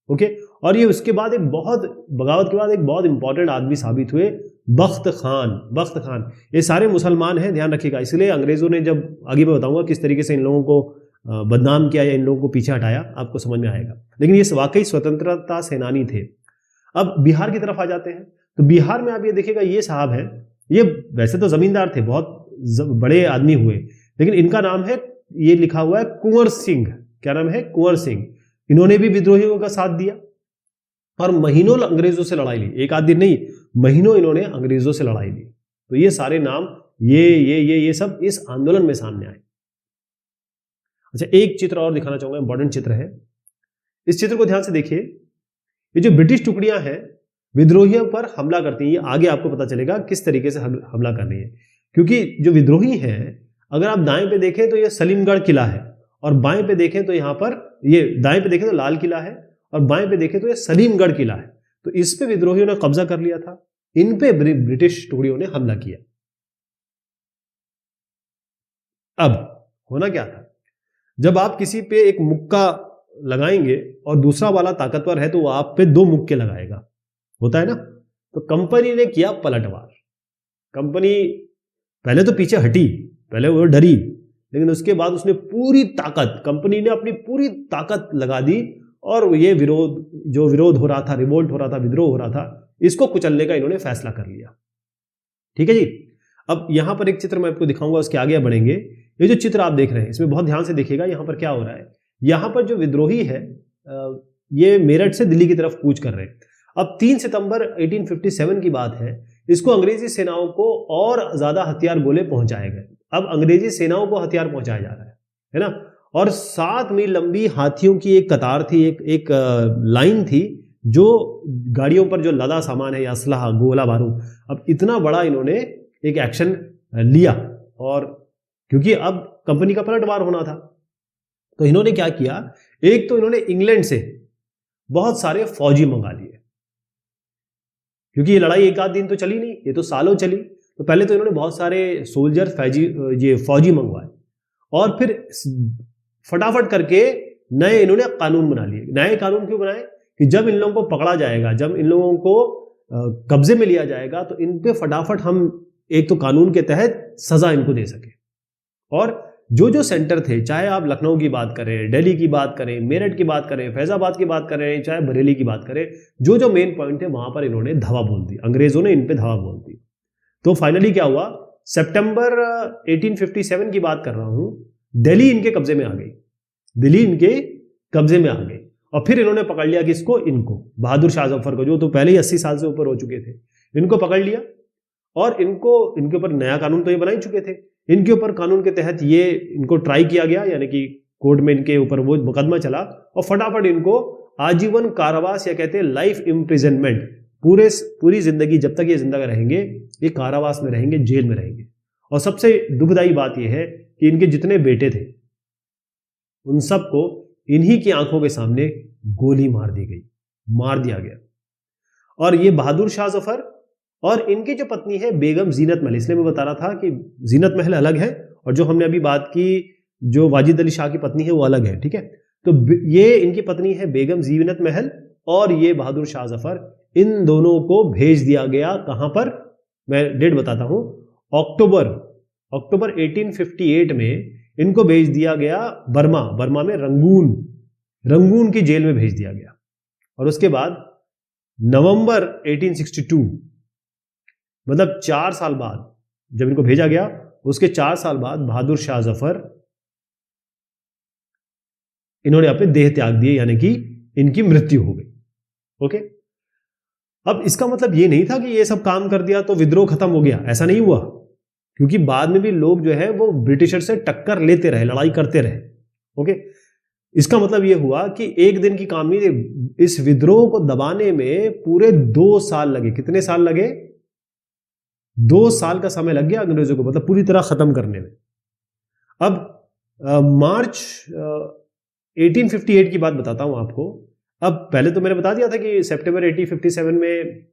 ओके। और ये उसके बाद बगावत के बाद एक बहुत इंपॉर्टेंट आदमी साबित हुए, बख्त खान। ये सारे मुसलमान हैं, ध्यान रखिएगा। इसलिए अंग्रेजों ने, जब आगे मैं बताऊंगा किस तरीके से इन लोगों को बदनाम किया या इन लोगों को पीछे हटाया, आपको समझ में आएगा। लेकिन ये वाकई स्वतंत्रता सेनानी थे। अब बिहार की तरफ आ जाते हैं। तो बिहार में आप ये देखिएगा, ये साहब है, ये वैसे तो जमींदार थे, बहुत बड़े आदमी हुए, लेकिन इनका नाम है, ये लिखा हुआ है कुंवर सिंह। क्या नाम है? कुंवर सिंह। इन्होंने भी विद्रोहियों का साथ दिया और महीनों अंग्रेजों से लड़ाई ली। एक आध दिन नहीं, महीनों इन्होंने अंग्रेजों से लड़ाई ली। तो ये सारे नाम, ये सब इस आंदोलन में सामने आए। अच्छा, एक चित्र और दिखाना चाहूंगा, इंपॉर्टेंट चित्र है। इस चित्र को ध्यान से देखिए। ये जो ब्रिटिश टुकड़ियां हैं विद्रोहियों पर हमला करती हैं, ये आगे आपको पता चलेगा किस तरीके से हमला करनी है। क्योंकि जो विद्रोही हैं, अगर आप दाएं पे देखें तो ये सलीमगढ़ किला है, और बाएं पे देखें तो यहां पर, ये दाएं पे देखें तो लाल किला है, और बाएं पे देखें तो ये सलीमगढ़ किला है। तो इस पे विद्रोहियों ने कब्जा कर लिया था, इन पे ब्रिटिश टुकड़ियों ने हमला किया। अब होना क्या था, जब आप किसी पे एक मुक्का लगाएंगे और दूसरा वाला ताकतवर है तो वो आप पे 2 मुक्के लगाएगा, होता है ना। तो कंपनी ने किया पलटवार। कंपनी पहले तो पीछे हटी, पहले वो डरी, लेकिन उसके बाद उसने पूरी ताकत, कंपनी ने अपनी पूरी ताकत लगा दी और ये विरोध हो रहा था, रिवोल्ट हो रहा था, विद्रोह हो रहा था, इसको कुचलने का इन्होंने फैसला कर लिया। ठीक है जी। अब यहां पर एक चित्र मैं आपको दिखाऊंगा, उसके आगे बढ़ेंगे। ये जो चित्र आप देख रहे हैं, इसमें बहुत ध्यान से देखिएगा, यहां पर क्या हो रहा है। यहां पर जो विद्रोही है, ये मेरठ से दिल्ली की तरफ कूच कर रहे हैं। अब 3 सितंबर 1857 की बात है। इसको अंग्रेजी सेनाओं को और ज्यादा हथियार गोले पहुंचाए गए। अब अंग्रेजी सेनाओं को हथियार पहुंचाया जा रहा है ना। और 7 मील लंबी हाथियों की एक कतार थी, एक लाइन थी, जो गाड़ियों पर जो लदा सामान है, असलहा, गोला बारूद। अब इतना बड़ा इन्होंने एक एक्शन लिया, और क्योंकि अब कंपनी का पलटवार होना था, तो इन्होंने क्या किया, एक तो इन्होंने इंग्लैंड से बहुत सारे फौजी मंगा लिए, क्योंकि ये लड़ाई एक आध दिन तो चली नहीं, ये तो सालों चली। तो पहले तो इन्होंने बहुत सारे सोल्जर फौजी मंगवाए और फिर फटाफट करके नए इन्होंने कानून बना लिए। नए कानून क्यों बनाए कि जब इन लोगों को पकड़ा जाएगा, जब इन लोगों को कब्जे में लिया जाएगा तो इन पे फटाफट हम एक तो कानून के तहत सजा इनको दे सके। और जो जो सेंटर थे, चाहे आप लखनऊ की बात करें, दिल्ली की बात करें, मेरठ की बात करें, फैजाबाद की बात करें, चाहे बरेली की बात करें, जो जो मेन पॉइंट थे वहां पर इन्होंने धावा बोल दी, अंग्रेजों ने इन पे धावा बोल दी। तो फाइनली क्या हुआ, सितंबर 1857 की बात कर रहा हूं, दिल्ली इनके कब्जे में आ गई, दिल्ली इनके कब्जे में आ गई। और फिर इन्होंने पकड़ लिया किसको, इनको बहादुर शाह जफर को, जो तो पहले ही 80 साल से ऊपर हो चुके थे, इनको पकड़ लिया और इनके ऊपर नया कानून तो ये बना ही चुके थे, इनके ऊपर कानून के तहत ये इनको ट्राई किया गया, यानी कि कोर्ट में इनके ऊपर वो मुकदमा चला और फटाफट इनको आजीवन कारावास या कहते हैं लाइफ इम्प्रिजनमेंट, पूरी जिंदगी जब तक ये जिंदा रहेंगे ये कारावास में रहेंगे, जेल में रहेंगे। और सबसे दुखदाई बात यह है कि इनके जितने बेटे थे उन सबको इन्हीं की आंखों के सामने गोली मार दी गई, मार दिया गया। और ये बहादुर शाह जफर और इनकी जो पत्नी है बेगम जीनत महल, इसलिए मैं बता रहा था कि जीनत महल अलग है और जो हमने अभी बात की जो वाजिद अली शाह की पत्नी है वो अलग है, ठीक है। तो ये इनकी पत्नी है बेगम जीनत महल और ये बहादुर शाह जफर, इन दोनों को भेज दिया गया कहां पर, मैं डेट बताता हूं, अक्टूबर 1858 में इनको भेज दिया गया बर्मा में रंगून की जेल में भेज दिया गया। और उसके बाद नवंबर 1862, मतलब 4 साल बाद जब इनको भेजा गया, उसके 4 साल बाद बहादुर शाह जफर इन्होंने अपने देह त्याग दिए, यानी कि इनकी मृत्यु हो गई। ओके, अब इसका मतलब ये नहीं था कि ये सब काम कर दिया तो विद्रोह खत्म हो गया, ऐसा नहीं हुआ, क्योंकि बाद में भी लोग जो है वो ब्रिटिशर से टक्कर लेते रहे, लड़ाई करते रहे। ओके, इसका मतलब ये हुआ कि एक दिन की काम नहीं, इस विद्रोह को दबाने में पूरे 2 साल लगे। कितने साल लगे? 2 साल का समय लग गया अंग्रेजों को, मतलब पूरी तरह खत्म करने में। अब मार्च 1858 की बात बताता हूं आपको। अब पहले तो मैंने बता दिया था कि सितंबर 1857 में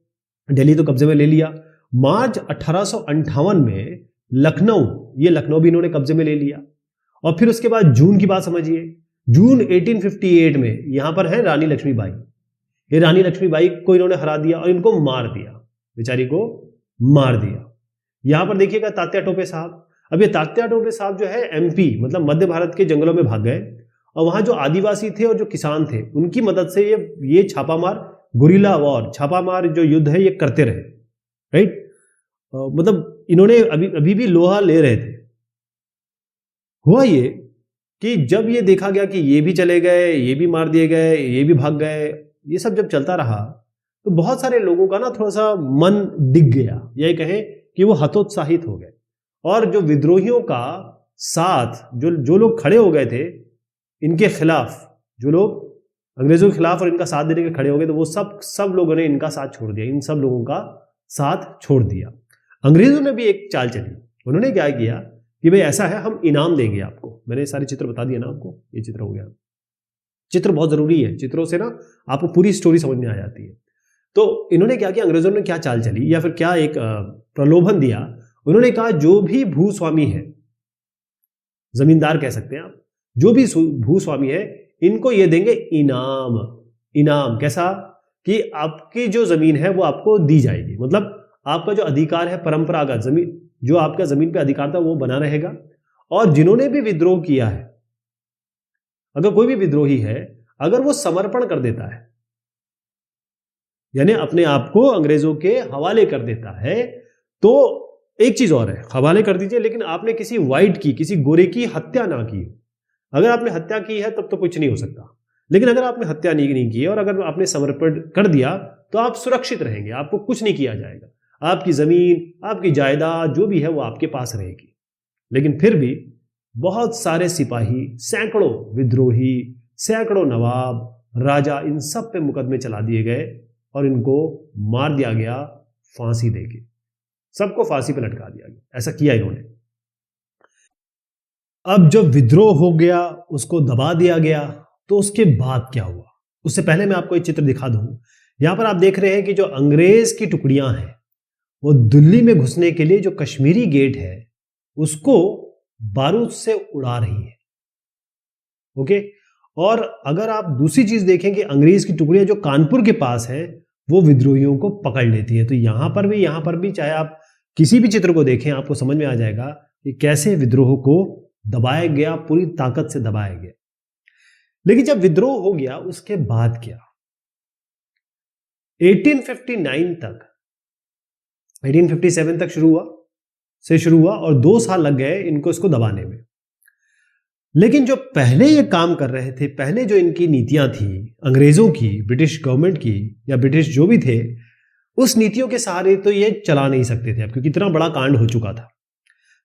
दिल्ली तो कब्जे में ले लिया। मार्च 1858 में लखनऊ भी इन्होंने कब्जे में ले लिया। और फिर उसके बाद जून की बात समझिए, जून 1858 में यहां पर है रानी लक्ष्मीबाई। ये रानी लक्ष्मीबाई को इन्होंने हरा दिया और इनको मार दिया, बेचारी को मार दिया। यहां पर देखिएगा तात्या टोपे साहब। अब ये तात्या टोपे साहब जो है एमपी, मतलब मध्य भारत के जंगलों में भाग गए और वहां जो आदिवासी थे और जो किसान थे उनकी मदद से ये छापामार गुरिल्ला वॉर, छापामार जो युद्ध है ये करते रहे, राइट। मतलब इन्होंने अभी भी लोहा ले रहे थे। हुआ ये कि जब ये देखा गया कि ये भी चले गए, ये भी मार दिए गए, ये भी भाग गए, ये सब जब चलता रहा तो बहुत सारे लोगों का ना थोड़ा सा मन डिग गया, यही कहें कि वो हतोत्साहित हो गए। और जो विद्रोहियों का साथ, जो लोग खड़े हो गए थे इनके खिलाफ, जो लोग अंग्रेजों के खिलाफ और इनका साथ देने के खड़े हो गए, तो वो सब लोगों ने इनका साथ छोड़ दिया, इन सब लोगों का साथ छोड़ दिया। अंग्रेजों ने भी एक चाल चली। उन्होंने क्या किया कि भाई ऐसा है, हम इनाम देंगे आपको। मैंने सारे चित्र बता दिए ना आपको, ये चित्र हो गया। चित्र बहुत जरूरी है, चित्रों से ना आपको पूरी स्टोरी समझ में आ जाती है। तो इन्होंने क्या किया, अंग्रेजों ने क्या चाल चली या फिर क्या एक प्रलोभन दिया। उन्होंने कहा जो भी भूस्वामी है, जमींदार कह सकते हैं आप, जो भी भूस्वामी है इनको ये देंगे इनाम। कैसा कि आपकी जो जमीन है वो आपको दी जाएगी, मतलब आपका जो अधिकार है परंपरागत जमीन, जो आपका जमीन पे अधिकार था वो बना रहेगा। और जिन्होंने भी विद्रोह किया है, अगर कोई भी विद्रोही है, अगर वो समर्पण कर देता है, यानी अपने आप को अंग्रेजों के हवाले कर देता है, तो एक चीज और है, हवाले कर दीजिए, लेकिन आपने किसी व्हाइट की, किसी गोरे की हत्या ना की। अगर आपने हत्या की है तब तो कुछ नहीं हो सकता, लेकिन अगर आपने हत्या नहीं की और अगर आपने समर्पण कर दिया तो आप सुरक्षित रहेंगे, आपको कुछ नहीं किया जाएगा, आपकी जमीन, आपकी जायदाद जो भी है वो आपके पास रहेगी। लेकिन फिर भी बहुत सारे सिपाही, सैकड़ों विद्रोही, सैकड़ों नवाब, राजा, इन सब पे मुकदमे चला दिए गए और इनको मार दिया गया फांसी देके, सबको फांसी पे लटका दिया गया। ऐसा किया इन्होंने। अब जब विद्रोह हो गया, उसको दबा दिया गया, तो उसके बाद क्या हुआ, उससे पहले मैं आपको एक चित्र दिखा दूं। यहां पर आप देख रहे हैं कि जो अंग्रेज की टुकड़ियां हैं वो दिल्ली में घुसने के लिए जो कश्मीरी गेट है उसको बारूद से उड़ा रही है। ओके, और अगर आप दूसरी चीज देखें कि अंग्रेज की टुकड़ियां जो कानपुर के पास है वो विद्रोहियों को पकड़ लेती है। तो यहां पर भी चाहे आप किसी भी चित्र को देखें आपको समझ में आ जाएगा कि कैसे विद्रोह को दबाया गया, पूरी ताकत से दबाया गया। लेकिन जब विद्रोह हो गया उसके बाद क्या, 1859 तक, 1857 तक शुरू हुआ और 2 साल लग गए इनको इसको दबाने में। लेकिन जो पहले ये काम कर रहे थे, पहले जो इनकी नीतियां थी अंग्रेजों की, ब्रिटिश गवर्नमेंट की या ब्रिटिश जो भी थे, उस नीतियों के सहारे तो ये चला नहीं सकते थे अब, क्योंकि इतना बड़ा कांड हो चुका था।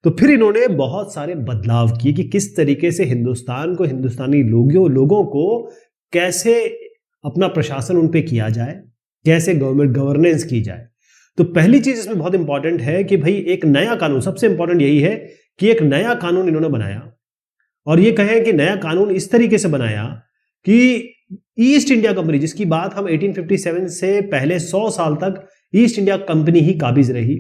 तो फिर इन्होंने बहुत सारे बदलाव किए कि किस तरीके से हिंदुस्तान को, हिंदुस्तानी लोगों को कैसे अपना प्रशासन उन पे किया जाए, कैसे गवर्नेंस की जाए। तो पहली चीज इसमें बहुत इंपॉर्टेंट है कि भाई एक नया कानून, सबसे इंपॉर्टेंट यही है कि एक नया कानून इन्होंने बनाया। और ये कहें कि नया कानून इस तरीके से बनाया कि ईस्ट इंडिया कंपनी, जिसकी बात हम 1857 से पहले 100 साल तक ईस्ट इंडिया कंपनी ही काबिज रही,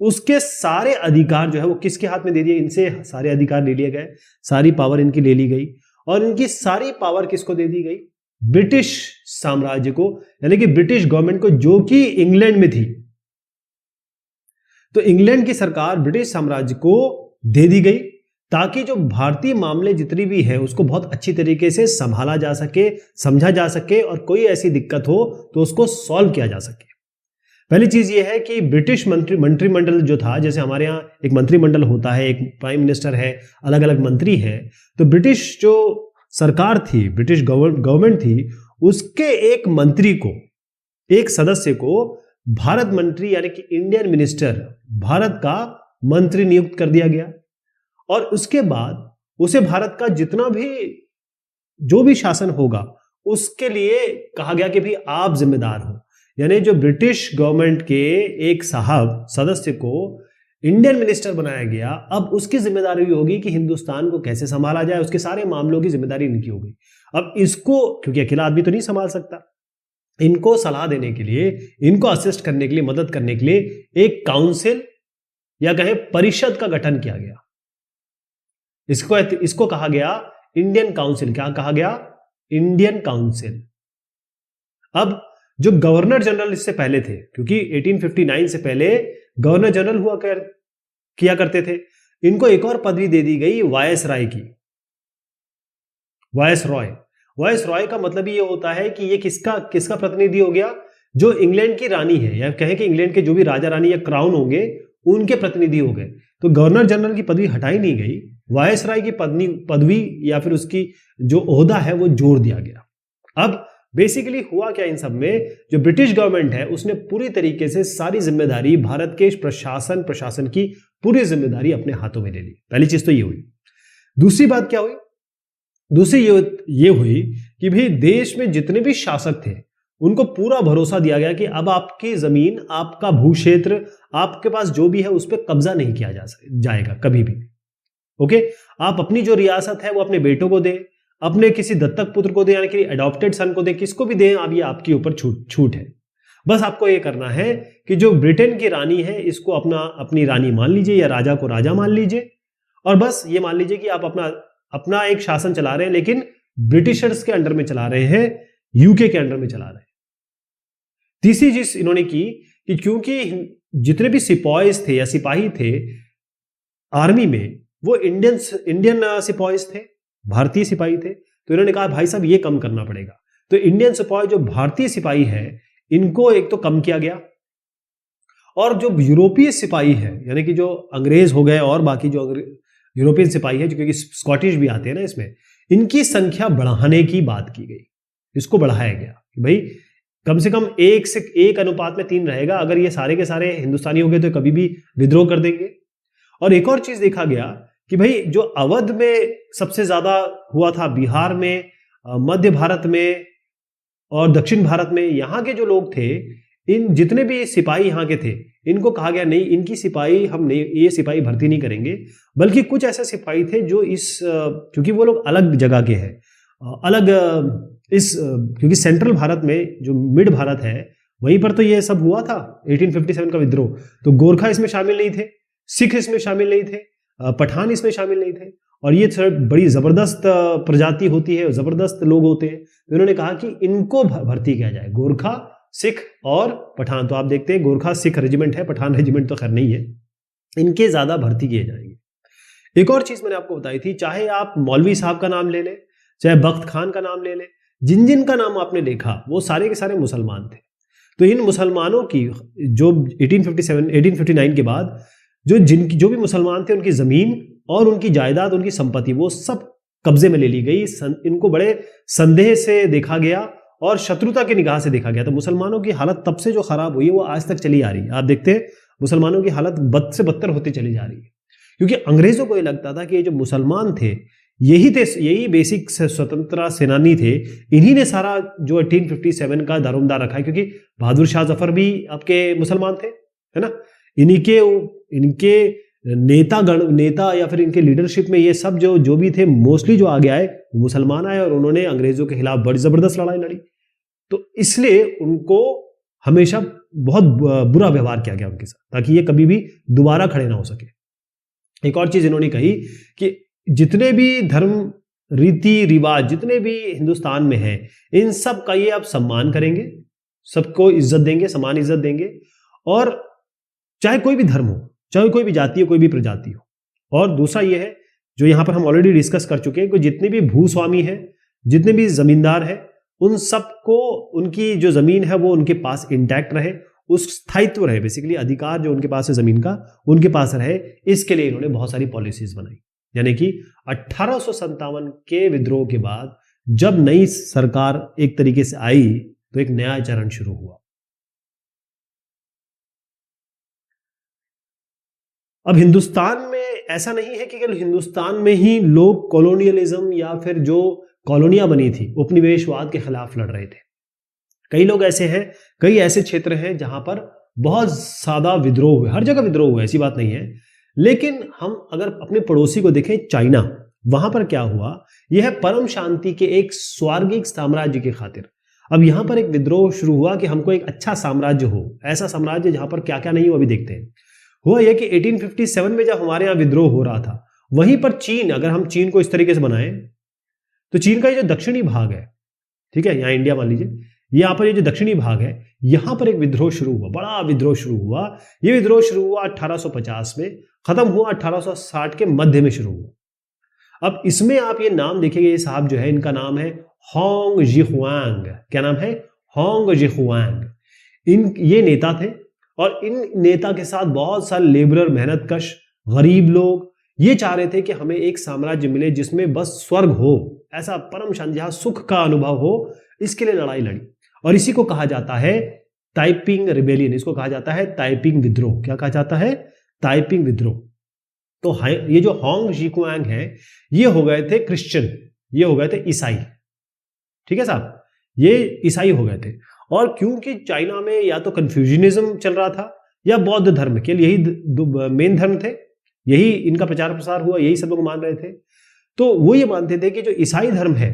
उसके सारे अधिकार जो है वो किसके हाथ में दे दिए, इनसे सारे अधिकार ले लिए गए, सारी पावर इनकी ले ली गई। और इनकी सारी पावर किसको दे दी गई, ब्रिटिश साम्राज्य को, यानी कि ब्रिटिश गवर्नमेंट को, जो कि इंग्लैंड में थी। तो इंग्लैंड की सरकार ब्रिटिश साम्राज्य को दे दी गई ताकि जो भारतीय मामले जितनी भी है उसको बहुत अच्छी तरीके से संभाला जा सके, समझा जा सके, और कोई ऐसी दिक्कत हो तो उसको सॉल्व किया जा सके। पहली चीज ये है कि ब्रिटिश मंत्रिमंडल जो था, जैसे हमारे यहाँ एक मंत्रिमंडल होता है, एक प्राइम मिनिस्टर है, अलग अलग मंत्री हैं, तो ब्रिटिश जो सरकार थी, ब्रिटिश गवर्नमेंट थी, उसके एक मंत्री को, एक सदस्य को भारत मंत्री यानी कि इंडियन मिनिस्टर, भारत का मंत्री नियुक्त कर दिया गया। और उसके बाद उसे भारत का जितना भी जो भी शासन होगा उसके लिए कहा गया कि भाई आप जिम्मेदार हो। यानी जो ब्रिटिश गवर्नमेंट के एक साहब सदस्य को इंडियन मिनिस्टर बनाया गया, अब उसकी जिम्मेदारी होगी कि हिंदुस्तान को कैसे संभाला जाए, उसके सारे मामलों की जिम्मेदारी इनकी हो गई। अब इसको, क्योंकि अकेला आदमी तो नहीं संभाल सकता, इनको सलाह देने के लिए, इनको असिस्ट करने के लिए, मदद करने के लिए एक काउंसिल या कहें परिषद का गठन किया गया। इसको कहा गया इंडियन काउंसिल। क्या कहा गया, इंडियन काउंसिल। अब जो गवर्नर जनरल इससे पहले थे, क्योंकि 1859 से पहले गवर्नर जनरल किया करते थे, इनको एक और पदवी दे दी गई वायसराय की। वायसरॉय का मतलब ये होता है कि ये किसका प्रतिनिधि हो गया, जो इंग्लैंड की रानी है, या कहें कि इंग्लैंड के जो भी राजा रानी या क्राउन होंगे उनके प्रतिनिधि हो गए। तो गवर्नर जनरल की पदवी हटाई नहीं गई, वायसराय की पदवी या फिर उसकी जो ओहदा है वो जोड़ दिया गया। अब बेसिकली हुआ क्या इन सब में, जो ब्रिटिश गवर्नमेंट है उसने पूरी तरीके से सारी जिम्मेदारी, भारत के प्रशासन की पूरी जिम्मेदारी अपने हाथों में ले ली। पहली चीज तो ये हुई। दूसरी बात क्या हुई, दूसरी ये हुई कि भाई देश में जितने भी शासक थे उनको पूरा भरोसा दिया गया कि अब आपकी जमीन, आपका भूक्षेत्र, आपके पास जो भी है उस पर कब्जा नहीं किया जाएगा कभी भी। ओके, आप अपनी जो रियासत है वो अपने बेटों को दें, अपने किसी दत्तक पुत्र को दें, यानी कि एडॉप्टेड सन को दें, किसको भी दें, अब ये आपके ऊपर छूट है। बस आपको ये करना है कि जो ब्रिटेन की रानी है इसको अपनी रानी मान लीजिए, या राजा को राजा मान लीजिए, और बस ये मान लीजिए कि आप अपना एक शासन चला रहे हैं, लेकिन ब्रिटिशर्स के अंडर में चला रहे हैं, यूके के अंडर में चला रहे हैं। तीसरी चीज इन्होंने की कि क्योंकि जितने भी सिपाहीज थे या सिपाही थे आर्मी में, वो इंडियन सिपाहीज थे, भारतीय सिपाही थे, तो इन्होंने कहा भाई साहब ये कम करना पड़ेगा। तो इंडियन सिपाही, जो भारतीय सिपाही है, इनको एक तो कम किया गया, और जो यूरोपीय सिपाही है, यानी कि जो अंग्रेज हो गए और बाकी जो यूरोपियन सिपाही है, जो क्योंकि स्कॉटिश भी आते हैं ना इसमें, इनकी संख्या बढ़ाने की बात की गई। इसको बढ़ाया गया कि भाई कम से कम 1 से 1 अनुपात में 3 रहेगा। अगर ये सारे के सारे हिंदुस्तानी हो गए तो कभी भी विद्रोह कर देंगे। और एक और चीज देखा गया कि भाई जो अवध में सबसे ज्यादा हुआ था, बिहार में, मध्य भारत में और दक्षिण भारत में, यहाँ के जो लोग थे, इन जितने भी सिपाही यहाँ के थे, इनको कहा गया नहीं, इनकी सिपाही हम नहीं, ये सिपाही भर्ती नहीं करेंगे, बल्कि कुछ ऐसे सिपाही थे जो क्योंकि वो लोग अलग जगह के हैं, क्योंकि सेंट्रल भारत में जो मिड भारत है वहीं पर तो ये सब हुआ था 1857 का विद्रोह। तो गोरखा इसमें शामिल नहीं थे, सिख इसमें शामिल नहीं थे, पठान इसमें शामिल नहीं थे, और ये बड़ी जबरदस्त प्रजाति होती है, जबरदस्त लोग होते हैं। तो इन्होंने कहा कि इनको भर्ती किया जाए, गोरखा, सिख और पठान। तो आप देखते हैं गोरखा सिख रेजिमेंट है, पठान रेजिमेंट तो खैर नहीं है, इनके ज्यादा भर्ती किए जाएंगे। एक और चीज मैंने आपको बताई थी, चाहे आप मौलवी साहब का नाम ले लें, चाहे बख्त खान का नाम ले लें, जिन जिन का नाम आपने देखा वो सारे के सारे मुसलमान थे। तो इन मुसलमानों की जो 1859 के बाद जो भी मुसलमान थे, उनकी जमीन और उनकी जायदाद, उनकी संपत्ति, वो सब कब्जे में ले ली गई। इनको बड़े संदेह से देखा गया और शत्रुता की निगाह से देखा गया। तो मुसलमानों की हालत तब से जो खराब हुई है वो आज तक चली आ रही है। आप देखते हैं मुसलमानों की हालत बद से बदतर होती चली जा रही है, क्योंकि अंग्रेजों को ये लगता था कि ये जो मुसलमान थे यही बेसिक स्वतंत्रता सेनानी थे, इन्हीं ने सारा जो 1857 का दारोमदार रखा है। क्योंकि बहादुर शाह जफर भी आपके मुसलमान थे, है ना। इनके नेता या फिर इनके लीडरशिप में ये सब जो भी थे, मोस्टली जो आगे आए वो मुसलमान आए, और उन्होंने अंग्रेजों के खिलाफ बड़ी जबरदस्त लड़ाई लड़ी। तो इसलिए उनको हमेशा बहुत बुरा व्यवहार किया गया उनके साथ, ताकि ये कभी भी दोबारा खड़े ना हो सके। एक और चीज इन्होंने कही कि जितने भी धर्म, रीति रिवाज जितने भी हिंदुस्तान में हैं, इन सब का ये आप सम्मान करेंगे, सबको इज्जत देंगे, समान इज्जत देंगे, और चाहे कोई भी धर्म हो, चाहे कोई भी जाति हो, कोई भी प्रजाति हो। और दूसरा ये है, जो यहां पर हम ऑलरेडी डिस्कस कर चुके हैं, कि जितने भी भूस्वामी हैं, जितने भी जमींदार हैं, उन सबको उनकी जो जमीन है वो उनके पास इंटैक्ट रहे, उस स्थायित्व रहे, बेसिकली अधिकार जो उनके पास है जमीन का, उनके पास रहे। इसके लिए इन्होंने बहुत सारी पॉलिसीज बनाई। यानी कि 1857 के विद्रोह के बाद जब नई सरकार एक तरीके से आई, तो एक नया चरण शुरू हुआ। अब हिंदुस्तान में ऐसा नहीं है कि केवल हिंदुस्तान में ही लोग कॉलोनियलिज्म या फिर जो कॉलोनियां बनी थी उपनिवेशवाद के खिलाफ लड़ रहे थे। कई लोग ऐसे हैं, कई ऐसे क्षेत्र हैं जहां पर बहुत ज्यादा विद्रोह हुए, हर जगह विद्रोह हुए, ऐसी बात नहीं है। लेकिन हम अगर अपने पड़ोसी को देखें, चाइना, वहां पर क्या हुआ, यह है परम शांति के एक स्वर्गिक साम्राज्य की खातिर अब यहां पर एक विद्रोह शुरू हुआ कि हमको एक अच्छा साम्राज्य हो, ऐसा साम्राज्य जहां पर क्या क्या नहीं हो, अभी देखते हैं। हुआ यह कि 1857 में जब हमारे यहां विद्रोह हो रहा था, वहीं पर चीन, अगर हम चीन को इस तरीके से बनाएं, तो चीन का ये जो दक्षिणी भाग है, ठीक है, यहां इंडिया मान लीजिए, यहां पर ये जो दक्षिणी भाग है, यहां पर एक विद्रोह शुरू हुआ, बड़ा विद्रोह शुरू हुआ। ये विद्रोह शुरू हुआ 1850 में, खत्म हुआ 1860 के मध्य में शुरू हुआ। अब इसमें आप ये नाम देखेंगे, ये साहब जो है, इनका नाम है होंग जीहुआंग। क्या नाम है? होंग जीहुआंग। ये नेता थे, और इन नेता के साथ बहुत सारे लेबरर, मेहनतकश, गरीब लोग ये चाह रहे थे कि हमें एक साम्राज्य मिले जिसमें बस स्वर्ग हो, ऐसा परम शांति, जहां सुख का अनुभव हो। इसके लिए लड़ाई लड़ी, और इसी को कहा जाता है ताइपिंग रिबेलियन, इसको कहा जाता है ताइपिंग विद्रोह। क्या कहा जाता है? ताइपिंग विद्रोह। तो ये जो होंग जीहुआंग है, ये हो गए थे क्रिश्चियन, ये हो गए थे ईसाई, ठीक है साहब, ये ईसाई हो गए थे। और क्योंकि चाइना में या तो कन्फ्यूजनिज्म चल रहा था या बौद्ध धर्म के लिए, यही मेन धर्म थे, यही इनका प्रचार प्रसार हुआ, यही सब लोग मान रहे थे। तो वो ये मानते थे कि जो ईसाई धर्म है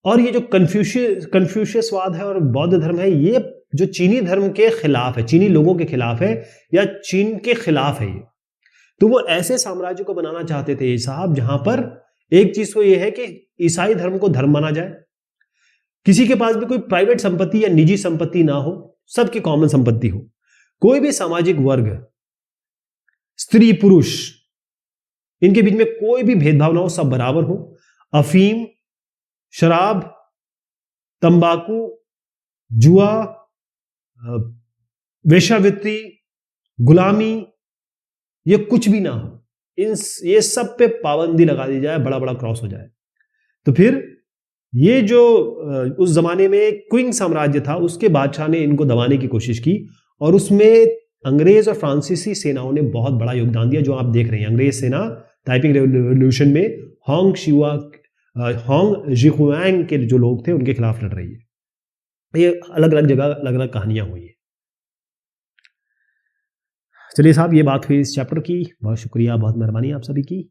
और ये जो कन्फ्यूशियसवाद है और बौद्ध धर्म है, ये जो चीनी धर्म के खिलाफ है, चीनी लोगों के खिलाफ है, या चीन के खिलाफ है ये। तो वो ऐसे साम्राज्य को बनाना चाहते थे साहब, जहां पर एक चीज तो ये है कि ईसाई धर्म को धर्म माना जाए, किसी के पास भी कोई प्राइवेट संपत्ति या निजी संपत्ति ना हो, सबकी कॉमन संपत्ति हो, कोई भी सामाजिक वर्ग, स्त्री पुरुष, इनके बीच में कोई भी भेदभाव ना हो, सब बराबर हो। अफीम, शराब, तंबाकू, जुआ, वेश्यावृत्ति, गुलामी, ये कुछ भी ना हो, ये सब पे पाबंदी लगा दी जाए, बड़ा बड़ा क्रॉस हो जाए। तो फिर ये जो उस जमाने में क्विंग साम्राज्य था, उसके बादशाह ने इनको दबाने की कोशिश की, और उसमें अंग्रेज और फ्रांसीसी सेनाओं ने बहुत बड़ा योगदान दिया, जो आप देख रहे हैं। अंग्रेज सेना ताइपिंग रेवोल्यूशन में होंग जीहुआंग के जो लोग थे उनके खिलाफ लड़ रही है। ये अलग अलग जगह अलग अलग कहानियां हुई है। चलिए साहब, ये बात हुई इस चैप्टर की। बहुत शुक्रिया, बहुत मेहरबानी आप सभी की।